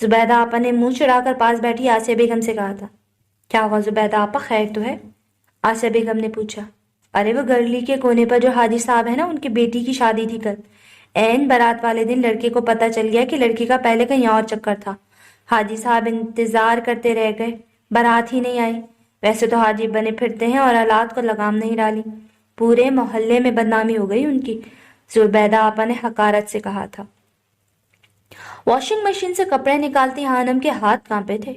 زبیدہ آپا نے منہ چڑھا کر پاس بیٹھی آسیہ بیگم سے کہا تھا۔ کیا ہوا زبیدہ آپا، خیر تو ہے؟ آسیہ بیگم نے پوچھا۔ ارے وہ گرلی کے کونے پر جو حاجی صاحب ہے نا، ان کی بیٹی کی شادی تھی کل۔ عین بارات والے دن لڑکے کو پتہ چل گیا کہ لڑکی کا پہلے کہیں اور چکر تھا۔ حاجی صاحب انتظار کرتے رہ گئے، بارات ہی نہیں آئی۔ ویسے تو حاجی بنے پھرتے ہیں اور اولاد کو لگام نہیں ڈالی، پورے محلے میں بدنامی ہو گئی ان کی، زبیدہ آپا نے حقارت سے کہا تھا۔ واشنگ مشین سے کپڑے نکالتی ہانم کے ہاتھ کانپے تھے،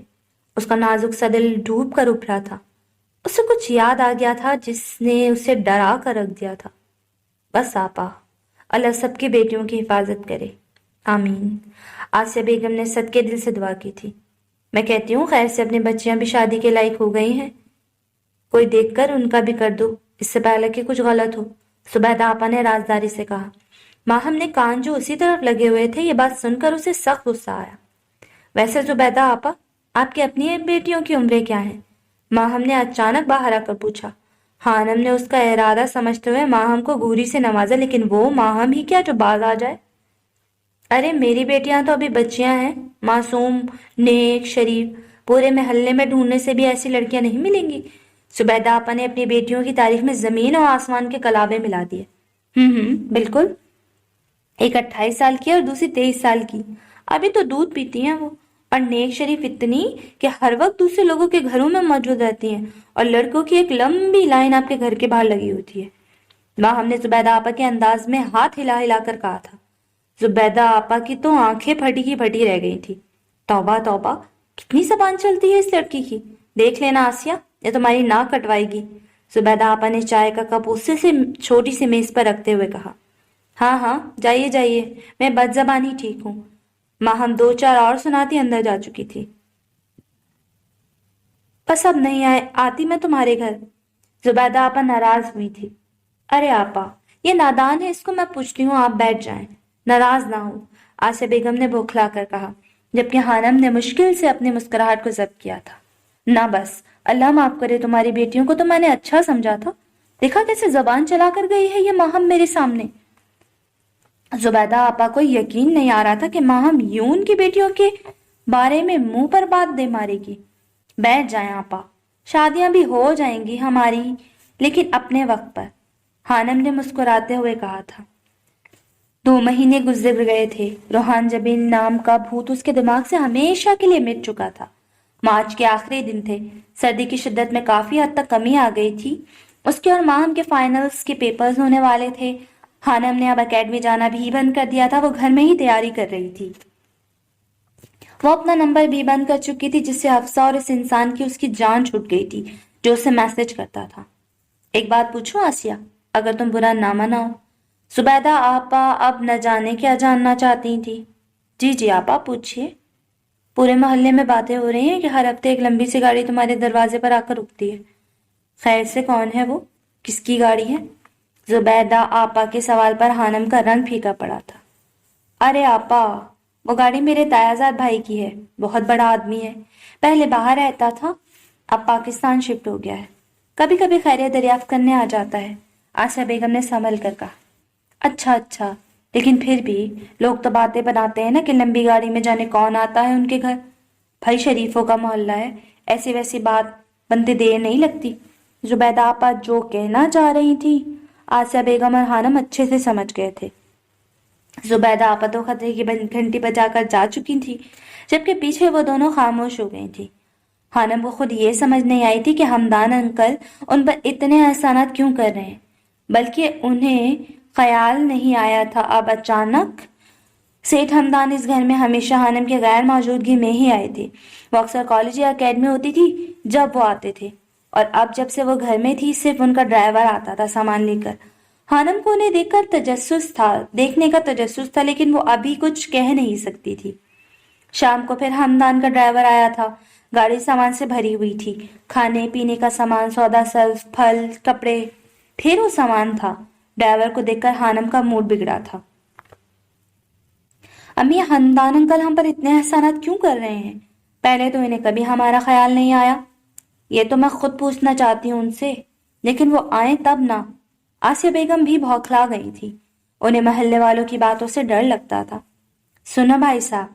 اس کا نازک سا دل ڈوب کر اٹھ رہا تھا۔ اسے کچھ یاد آ گیا تھا جس نے اسے ڈرا کر رکھ دیا تھا۔ بس آپا، اللہ سب کی بیٹیوں کی حفاظت کرے، آمین۔ آسیہ بیگم نے صدقے دل سے دعا کی تھی۔ میں کہتی ہوں خیر سے اپنی بچیاں بھی شادی کے لائق ہو گئی ہیں، کوئی دیکھ کر ان کا بھی کر دو، اس سے پہلے کہ کچھ غلط ہو، زبیدہ آپا نے رازداری سے کہا۔ ماہم نے کان جو اسی طرف لگے ہوئے تھے، یہ بات سن کر اسے سخت غصہ آیا۔ ویسے زبیدہ آپا، آپ کی اپنی بیٹیوں کی عمریں کیا ہیں؟ ماہم نے اچانک باہر آ کر پوچھا۔ خانم نے اس کا ارادہ سمجھتے ہوئے ماہم کو گھوری سے نوازا، لیکن وہ ماہم ہی کیا جو باز آ جائے۔ ارے میری بیٹیاں تو ابھی بچیاں ہیں، معصوم، نیک، شریف، پورے محلے میں ڈھونڈنے سے بھی ایسی لڑکیاں نہیں ملیں گی۔ زبیدہ آپا نے اپنی بیٹیوں کی تعریف میں زمین اور آسمان کے کلابے ملا دیے۔ بالکل، ایک 28 سال کی اور دوسری 23 سال کی، ابھی تو دودھ پیتی ہیں وہ، اور نیک شریف اتنی کہ ہر وقت دوسرے لوگوں کے گھروں میں موجود رہتی ہیں، اور لڑکوں کی ایک لمبی لائن آپ کے گھر کے باہر لگی ہوتی ہے۔ ہم نے زبیدہ آپا کے انداز میں ہاتھ ہلا ہلا کر کہا تھا۔ زبیدہ آپا کی تو آنکھیں پھٹی کی پھٹی رہ گئی تھی۔ توبہ توبہ، کتنی زبان چلتی ہے اس لڑکی کی، دیکھ لینا آسیہ، یہ تمہاری ناک کٹوائے گی۔ زبیدہ آپا نے چائے کا کپ اس سے چھوٹی سی میز پر رکھتے ہوئے کہا۔ ہاں ہاں، جائیے جائیے، میں بد زبانی ٹھیک ہوں۔ ماہم 2-4 اور سناتی اندر جا چکی تھی۔ بس اب نہیں آتی میں تمہارے گھر، زبیدہ آپا ناراض ہوئی تھی۔ ارے آپا، یہ نادان ہے، اس کو میں پوچھتی ہوں، آپ بیٹھ جائیں، ناراض نہ ہو، آسیہ بیگم نے بوکھلا کر کہا، جبکہ خانم نے مشکل سے اپنی مسکراہٹ کو ضبط کیا تھا۔ نہ بس، اللہ معاف کرے، تمہاری بیٹیوں کو تو میں نے اچھا سمجھا تھا، دیکھا کیسے زبان چلا کر گئی ہے یہ ماہم میرے سامنے۔ زبیدہ آپا کو یقین نہیں آ رہا تھا کہ ماہم یوں ان کی بیٹیوں کے بارے میں منہ پر بات دے مارے گی۔ بیٹھ جائیں آپا، شادیاں بھی ہو جائیں گی ہماری، لیکن اپنے وقت پر، خانم نے مسکراتے ہوئے کہا تھا۔ 2 مہینے گزر گئے تھے، روحان جبین نام کا بھوت اس کے دماغ سے ہمیشہ کے لیے مٹ چکا تھا۔ مارچ کے آخری دن تھے، سردی کی شدت میں کافی حد تک کمی آ گئی تھی۔ اس کے اور ماہم کے فائنلز کے پیپرز ہونے والے تھے۔ خانم نے اب اکیڈمی جانا بھی بند کر دیا تھا، وہ گھر میں ہی تیاری کر رہی تھی۔ وہ اپنا نمبر بھی بند کر چکی تھی، جس سے افسا اور اس انسان کی اس کی جان چھوٹ گئی تھی جو اسے میسج کرتا تھا۔ ایک بات پوچھوں آسیہ، اگر تم برا نہ مناؤ؟ زبیدہ آپا اب نہ جانے کیا جاننا چاہتی تھی۔ جی آپا، پوچھئے۔ پورے محلے میں باتیں ہو رہی ہیں کہ ہر ہفتے ایک لمبی سی گاڑی تمہارے دروازے پر آ کر رکتی ہے۔ خیر سے کون ہے وہ؟ کس کی گاڑی ہے؟ زبیدہ آپا کے سوال پر خانم کا رنگ پھیکا پڑا تھا۔ ارے آپا، وہ گاڑی میرے تایازاد بھائی کی ہے، بہت بڑا آدمی ہے، پہلے باہر رہتا تھا، اب پاکستان شفٹ ہو گیا ہے، کبھی کبھی خیریت دریافت کرنے آ جاتا ہے، آسیہ بیگم نے سنبھل کر کہا۔ اچھا، لیکن پھر بھی لوگ تو باتیں بناتے ہیں نا کہ لمبی گاڑی میں جانے کون آتا ہے ان کے گھر، بھائی شریفوں کا محلہ ہے، ایسی ویسی بات بنتے دیر نہیں لگتی۔ زبیدہ آپا جو کہنا چاہ رہی تھی آسیہ بیگم اور خانم اچھے سے سمجھ گئے تھے۔ زبیدہ آپا تو خطرے کی گھنٹی بجا کر جا چکی تھی، جبکہ پیچھے وہ دونوں خاموش ہو گئی تھی۔ خانم کو خود یہ سمجھ نہیں آئی تھی کہ ہمدان انکل ان پر اتنے احسانات کیوں کر رہے ہیں، بلکہ انہیں خیال نہیں آیا تھا اب اچانک سیٹھ ہمدان اس گھر میں ہمیشہ خانم کے غیر موجودگی میں ہی آئے تھے۔ وہ اکثر کالج یا اکیڈمی ہوتی تھی جب وہ آتے تھے، اور اب جب سے وہ گھر میں تھی صرف ان کا ڈرائیور آتا تھا سامان لے کر۔ خانم کو انہیں دیکھنے کا تجسس تھا، لیکن وہ ابھی کچھ کہہ نہیں سکتی تھی۔ شام کو پھر ہمدان کا ڈرائیور آیا تھا، گاڑی سامان سے بھری ہوئی تھی، کھانے پینے کا سامان، سودا سلف، پھل، کپڑے، ڈھیروں سامان تھا۔ ڈرائیور کو دیکھ کر خانم کا موڈ بگڑا تھا۔ امی، ہمدان انکل ہم پر اتنے احسانات کیوں کر رہے ہیں؟ پہلے تو انہیں کبھی ہمارا خیال نہیں آیا، یہ تو میں خود پوچھنا چاہتی ہوں ان سے، لیکن وہ آئیں تب نہ۔ آسیہ بیگم بھی بھوکھلا گئی تھی، انہیں محلے والوں کی باتوں سے ڈر لگتا تھا۔ سنو بھائی صاحب،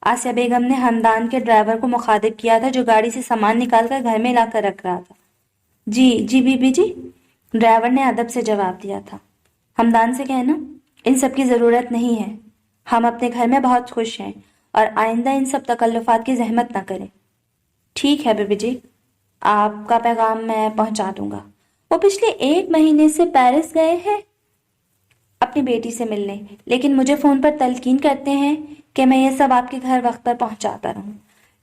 آسیہ بیگم نے ہمدان کے ڈرائیور کو مخاطب کیا تھا جو گاڑی سے سامان نکال کر گھر میں لا کر رکھ رہا تھا۔ جی جی بی بی جی، ڈرائیور نے ادب سے جواب دیا تھا۔ ہمدان سے کہنا ان سب کی ضرورت نہیں ہے، ہم اپنے گھر میں بہت خوش ہیں اور آئندہ ان سب تکلفات کی زحمت نہ کریں۔ ٹھیک ہے بی بی جی، آپ کا پیغام میں پہنچا دوں گا۔ وہ پچھلے 1 مہینے سے پیرس گئے ہیں اپنی بیٹی سے ملنے، لیکن مجھے فون پر تلقین کرتے ہیں کہ میں یہ سب آپ کے گھر وقت پر پہنچاتا رہوں۔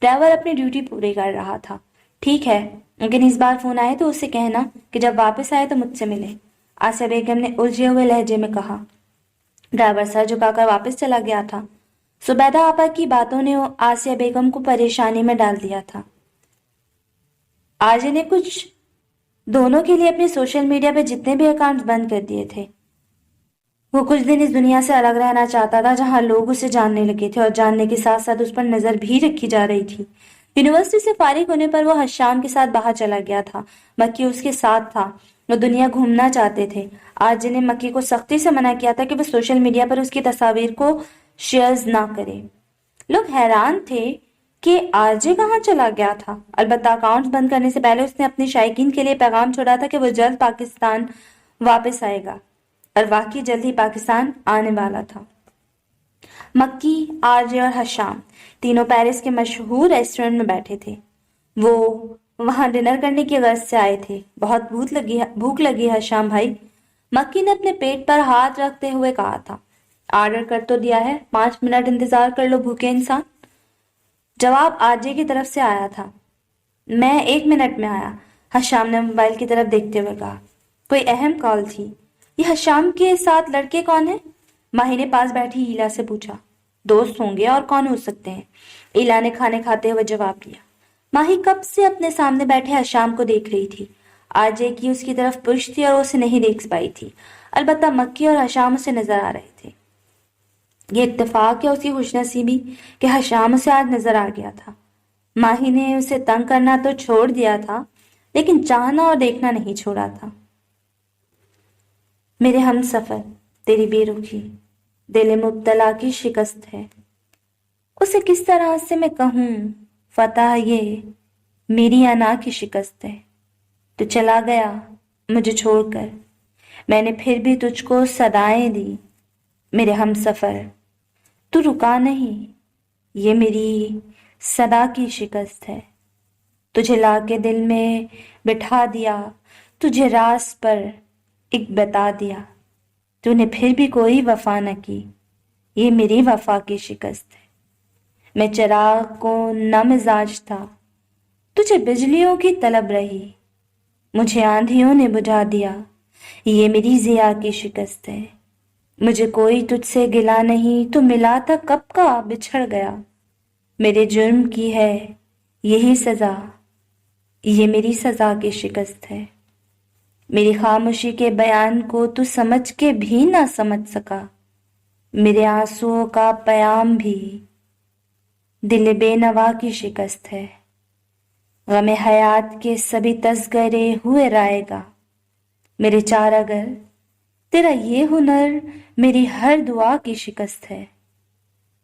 ڈرائیور اپنی ڈیوٹی پوری کر رہا تھا۔ ٹھیک ہے، لیکن اس بار فون آئے تو اسے کہنا کہ جب واپس آئے تو مجھ سے ملے، آسیہ بیگم نے الجھے ہوئے لہجے میں کہا۔ ڈرائیور سر جھکا کر واپس چلا گیا تھا۔ زبیدہ آپا کی باتوں نے آسیہ بیگم کو پریشانی میں ڈال دیا تھا۔ آج نے کچھ دونوں کے لیے اپنے سوشل میڈیا پہ جتنے بھی اکاؤنٹ بند کر دیے تھے۔ وہ کچھ دن اس دنیا سے الگ رہنا چاہتا تھا جہاں لوگ اسے جاننے لگے تھے اور جاننے کے ساتھ ساتھ اس پر نظر بھی رکھی جا رہی تھی۔ یونیورسٹی سے فارغ ہونے پر وہ حشام کے ساتھ باہر چلا گیا تھا۔ مکی اس کے ساتھ تھا۔ وہ دنیا گھومنا چاہتے تھے۔ آج نے مکی کو سختی سے منع کیا تھا کہ وہ سوشل میڈیا پر اس کی تصاویر کو شیئرز نہ کرے۔ لوگ حیران تھے کہ آرجے کہاں چلا گیا تھا۔ البتہ اکاؤنٹ بند کرنے سے پہلے اس نے اپنے شائقین کے لیے پیغام چھوڑا تھا کہ وہ جلد پاکستان واپس آئے گا، اور واقعی جلد ہی پاکستان آنے والا تھا۔ مکی، آرجے اور حشام تینوں پیرس کے مشہور ریسٹورنٹ میں بیٹھے تھے۔ وہ وہاں ڈنر کرنے کی غرض سے آئے تھے۔ بہت بھوک لگی ہے حشام بھائی، مکی نے اپنے پیٹ پر ہاتھ رکھتے ہوئے کہا تھا۔ آرڈر کر تو دیا ہے، 5 منٹ انتظار کر لو بھوکے انسان۔ جواب آرجے کی طرف سے آیا تھا۔ میں 1 منٹ میں آیا، حشام نے موبائل کی طرف دیکھتے ہوئے کہا۔ کوئی اہم کال تھی۔ یہ حشام کے ساتھ لڑکے کون ہیں؟ ماہی نے پاس بیٹھی ایلا سے پوچھا۔ دوست ہوں گے اور کون ہو سکتے ہیں، ایلا نے کھانے کھاتے ہوئے جواب دیا۔ ماہی کب سے اپنے سامنے بیٹھے حشام کو دیکھ رہی تھی۔ آرجے کی اس کی طرف پش تھی اور اسے نہیں دیکھ پائی تھی، البتہ مکی اور حشام اسے نظر آ رہے تھے۔ یہ اتفاق یا اس کی خوش نصیبی کہ حشام اسے آج نظر آ گیا تھا۔ ماہی نے اسے تنگ کرنا تو چھوڑ دیا تھا، لیکن چاہنا اور دیکھنا نہیں چھوڑا تھا۔ میرے ہم سفر، تیری بے رخی دل مبتلا کی شکست ہے۔ اسے کس طرح سے میں کہوں، فتح یہ میری انا کی شکست ہے۔ تو چلا گیا مجھے چھوڑ کر، میں نے پھر بھی تجھ کو صدائیں دی۔ میرے ہم سفر، تو رکا نہیں، یہ میری صدا کی شکست ہے۔ تجھے لا کے دل میں بٹھا دیا، تجھے راز پر ایک بتا دیا، تو نے پھر بھی کوئی وفا نہ کی، یہ میری وفا کی شکست ہے۔ میں چراغ کو نہ مزاج تھا، تجھے بجلیوں کی طلب رہی، مجھے آندھیوں نے بجھا دیا، یہ میری ضیا کی شکست ہے۔ مجھے کوئی تجھ سے گلا نہیں، تو ملا تھا کب کا بچھڑ گیا، میرے جرم کی ہے یہی سزا، یہ میری سزا کی شکست ہے۔ میری خاموشی کے بیان کو تو سمجھ کے بھی نہ سمجھ سکا، میرے آنسوؤں کا پیام بھی دل بے نوا کی شکست ہے۔ غم حیات کے سبھی تذکرے ہوئے رائے گا، میرے چار اگر تیرا یہ ہنر میری ہر دعا کی شکست ہے۔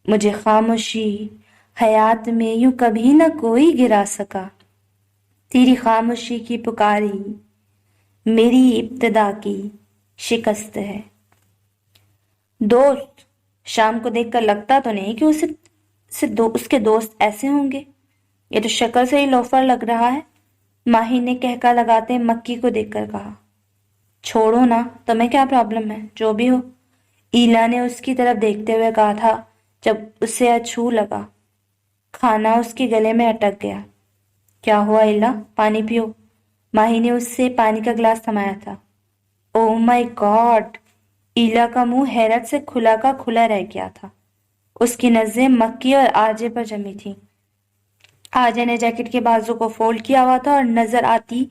مجھے خاموشی حیات میں یوں کبھی نہ کوئی گرا سکا، تیری خاموشی کی پکاری میری ابتدا کی شکست ہے۔ دوست، شام کو دیکھ کر لگتا تو نہیں کہ اس کے دوست ایسے ہوں گے، یہ تو شکل سے ہی لوفر لگ رہا ہے، ماہی نے کہکا لگاتے مکی کو دیکھ کر کہا۔ چھوڑو نا، تمہیں کیا پرابلم ہے، جو بھی ہو، ایلا نے اس کی طرف دیکھتے ہوئے کہا تھا جب اسے اچھو لگا۔ کھانا اس کے گلے میں اٹک گیا۔ کیا ہوا ایلا، پانی پیو، ماہی نے اس سے پانی کا گلاس تھمایا تھا۔ او مائی گاڈ، ایلا کا منہ حیرت سے کھلا کا کھلا رہ گیا تھا۔ اس کی نظریں مکی اور آرجے پر جمی تھی۔ آرجے نے جیکٹ کے بازو کو فولڈ کیا ہوا تھا اور نظر آتی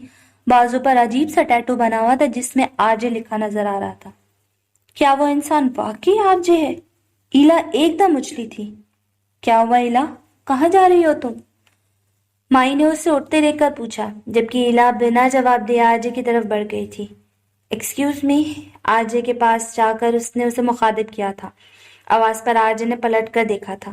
بازو پر عجیب سا ٹیٹو بنا ہوا تھا جس میں آرجے لکھا نظر آ رہا تھا۔ کیا وہ انسان واقعی آرجے ہے؟ ایلا ایک دم اچھلی تھی۔ کیا ہوا ایلا، کہاں جا رہی ہو تم؟ مائی نے اسے اٹھتے دیکھ کر پوچھا، جبکہ ایلا بنا جواب دے آرجے کی طرف بڑھ گئی تھی۔ ایکسکیوز می، آرجے کے پاس جا کر اس نے اسے مخاطب کیا تھا۔ آواز پر آرجے نے پلٹ کر دیکھا تھا۔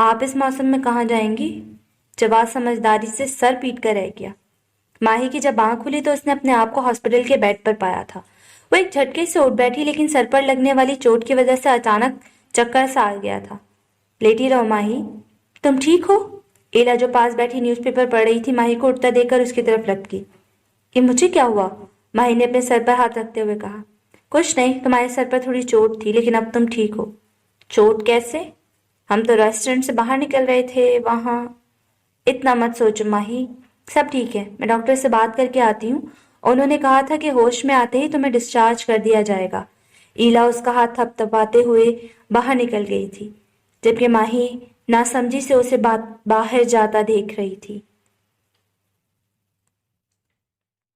آپ اس موسم میں کہاں جائیں گی؟ جواد سمجھداری سے سر پیٹ کر رہ گیا۔ ماہی کی جب آنکھ کھلی تو اس نے اپنے آپ کو ہاسپٹل کے بیڈ پر پایا تھا۔ وہ ایک جھٹکے سے اٹھ بیٹھی، لیکن سر پر لگنے والی چوٹ کی وجہ سے اچانک چکر سا آ گیا تھا۔ لیٹی رہو ماہی، تم ٹھیک ہو؟ ایلا جو پاس بیٹھی نیوز پیپر پڑھ رہی تھی ماہی کو اٹھتا دیکھ کر اس کی طرف لپکی۔ یہ مجھے کیا ہوا؟ ماہی نے اپنے سر پر ہاتھ رکھتے ہوئے کہا۔ کچھ نہیں، تمہارے سر پر تھوڑی چوٹ تھی، لیکن اب تم ٹھیک ہو۔ چوٹ کیسے؟ ہم تو ریسٹورنٹ سے باہر نکل رہے تھے، وہاں… اتنا مت سوچو ماہی، سب ٹھیک ہے، میں ڈاکٹر سے بات کر کے آتی ہوں۔ انہوں نے کہا تھا کہ ہوش میں آتے ہی تمہیں ڈسچارج کر دیا جائے گا۔ ایلا اس کا ہاتھ تھپ تھپاتے ہوئے باہر نکل گئی تھی، جبکہ ماہی ناسمجھی سے اسے باہر جاتا دیکھ رہی تھی۔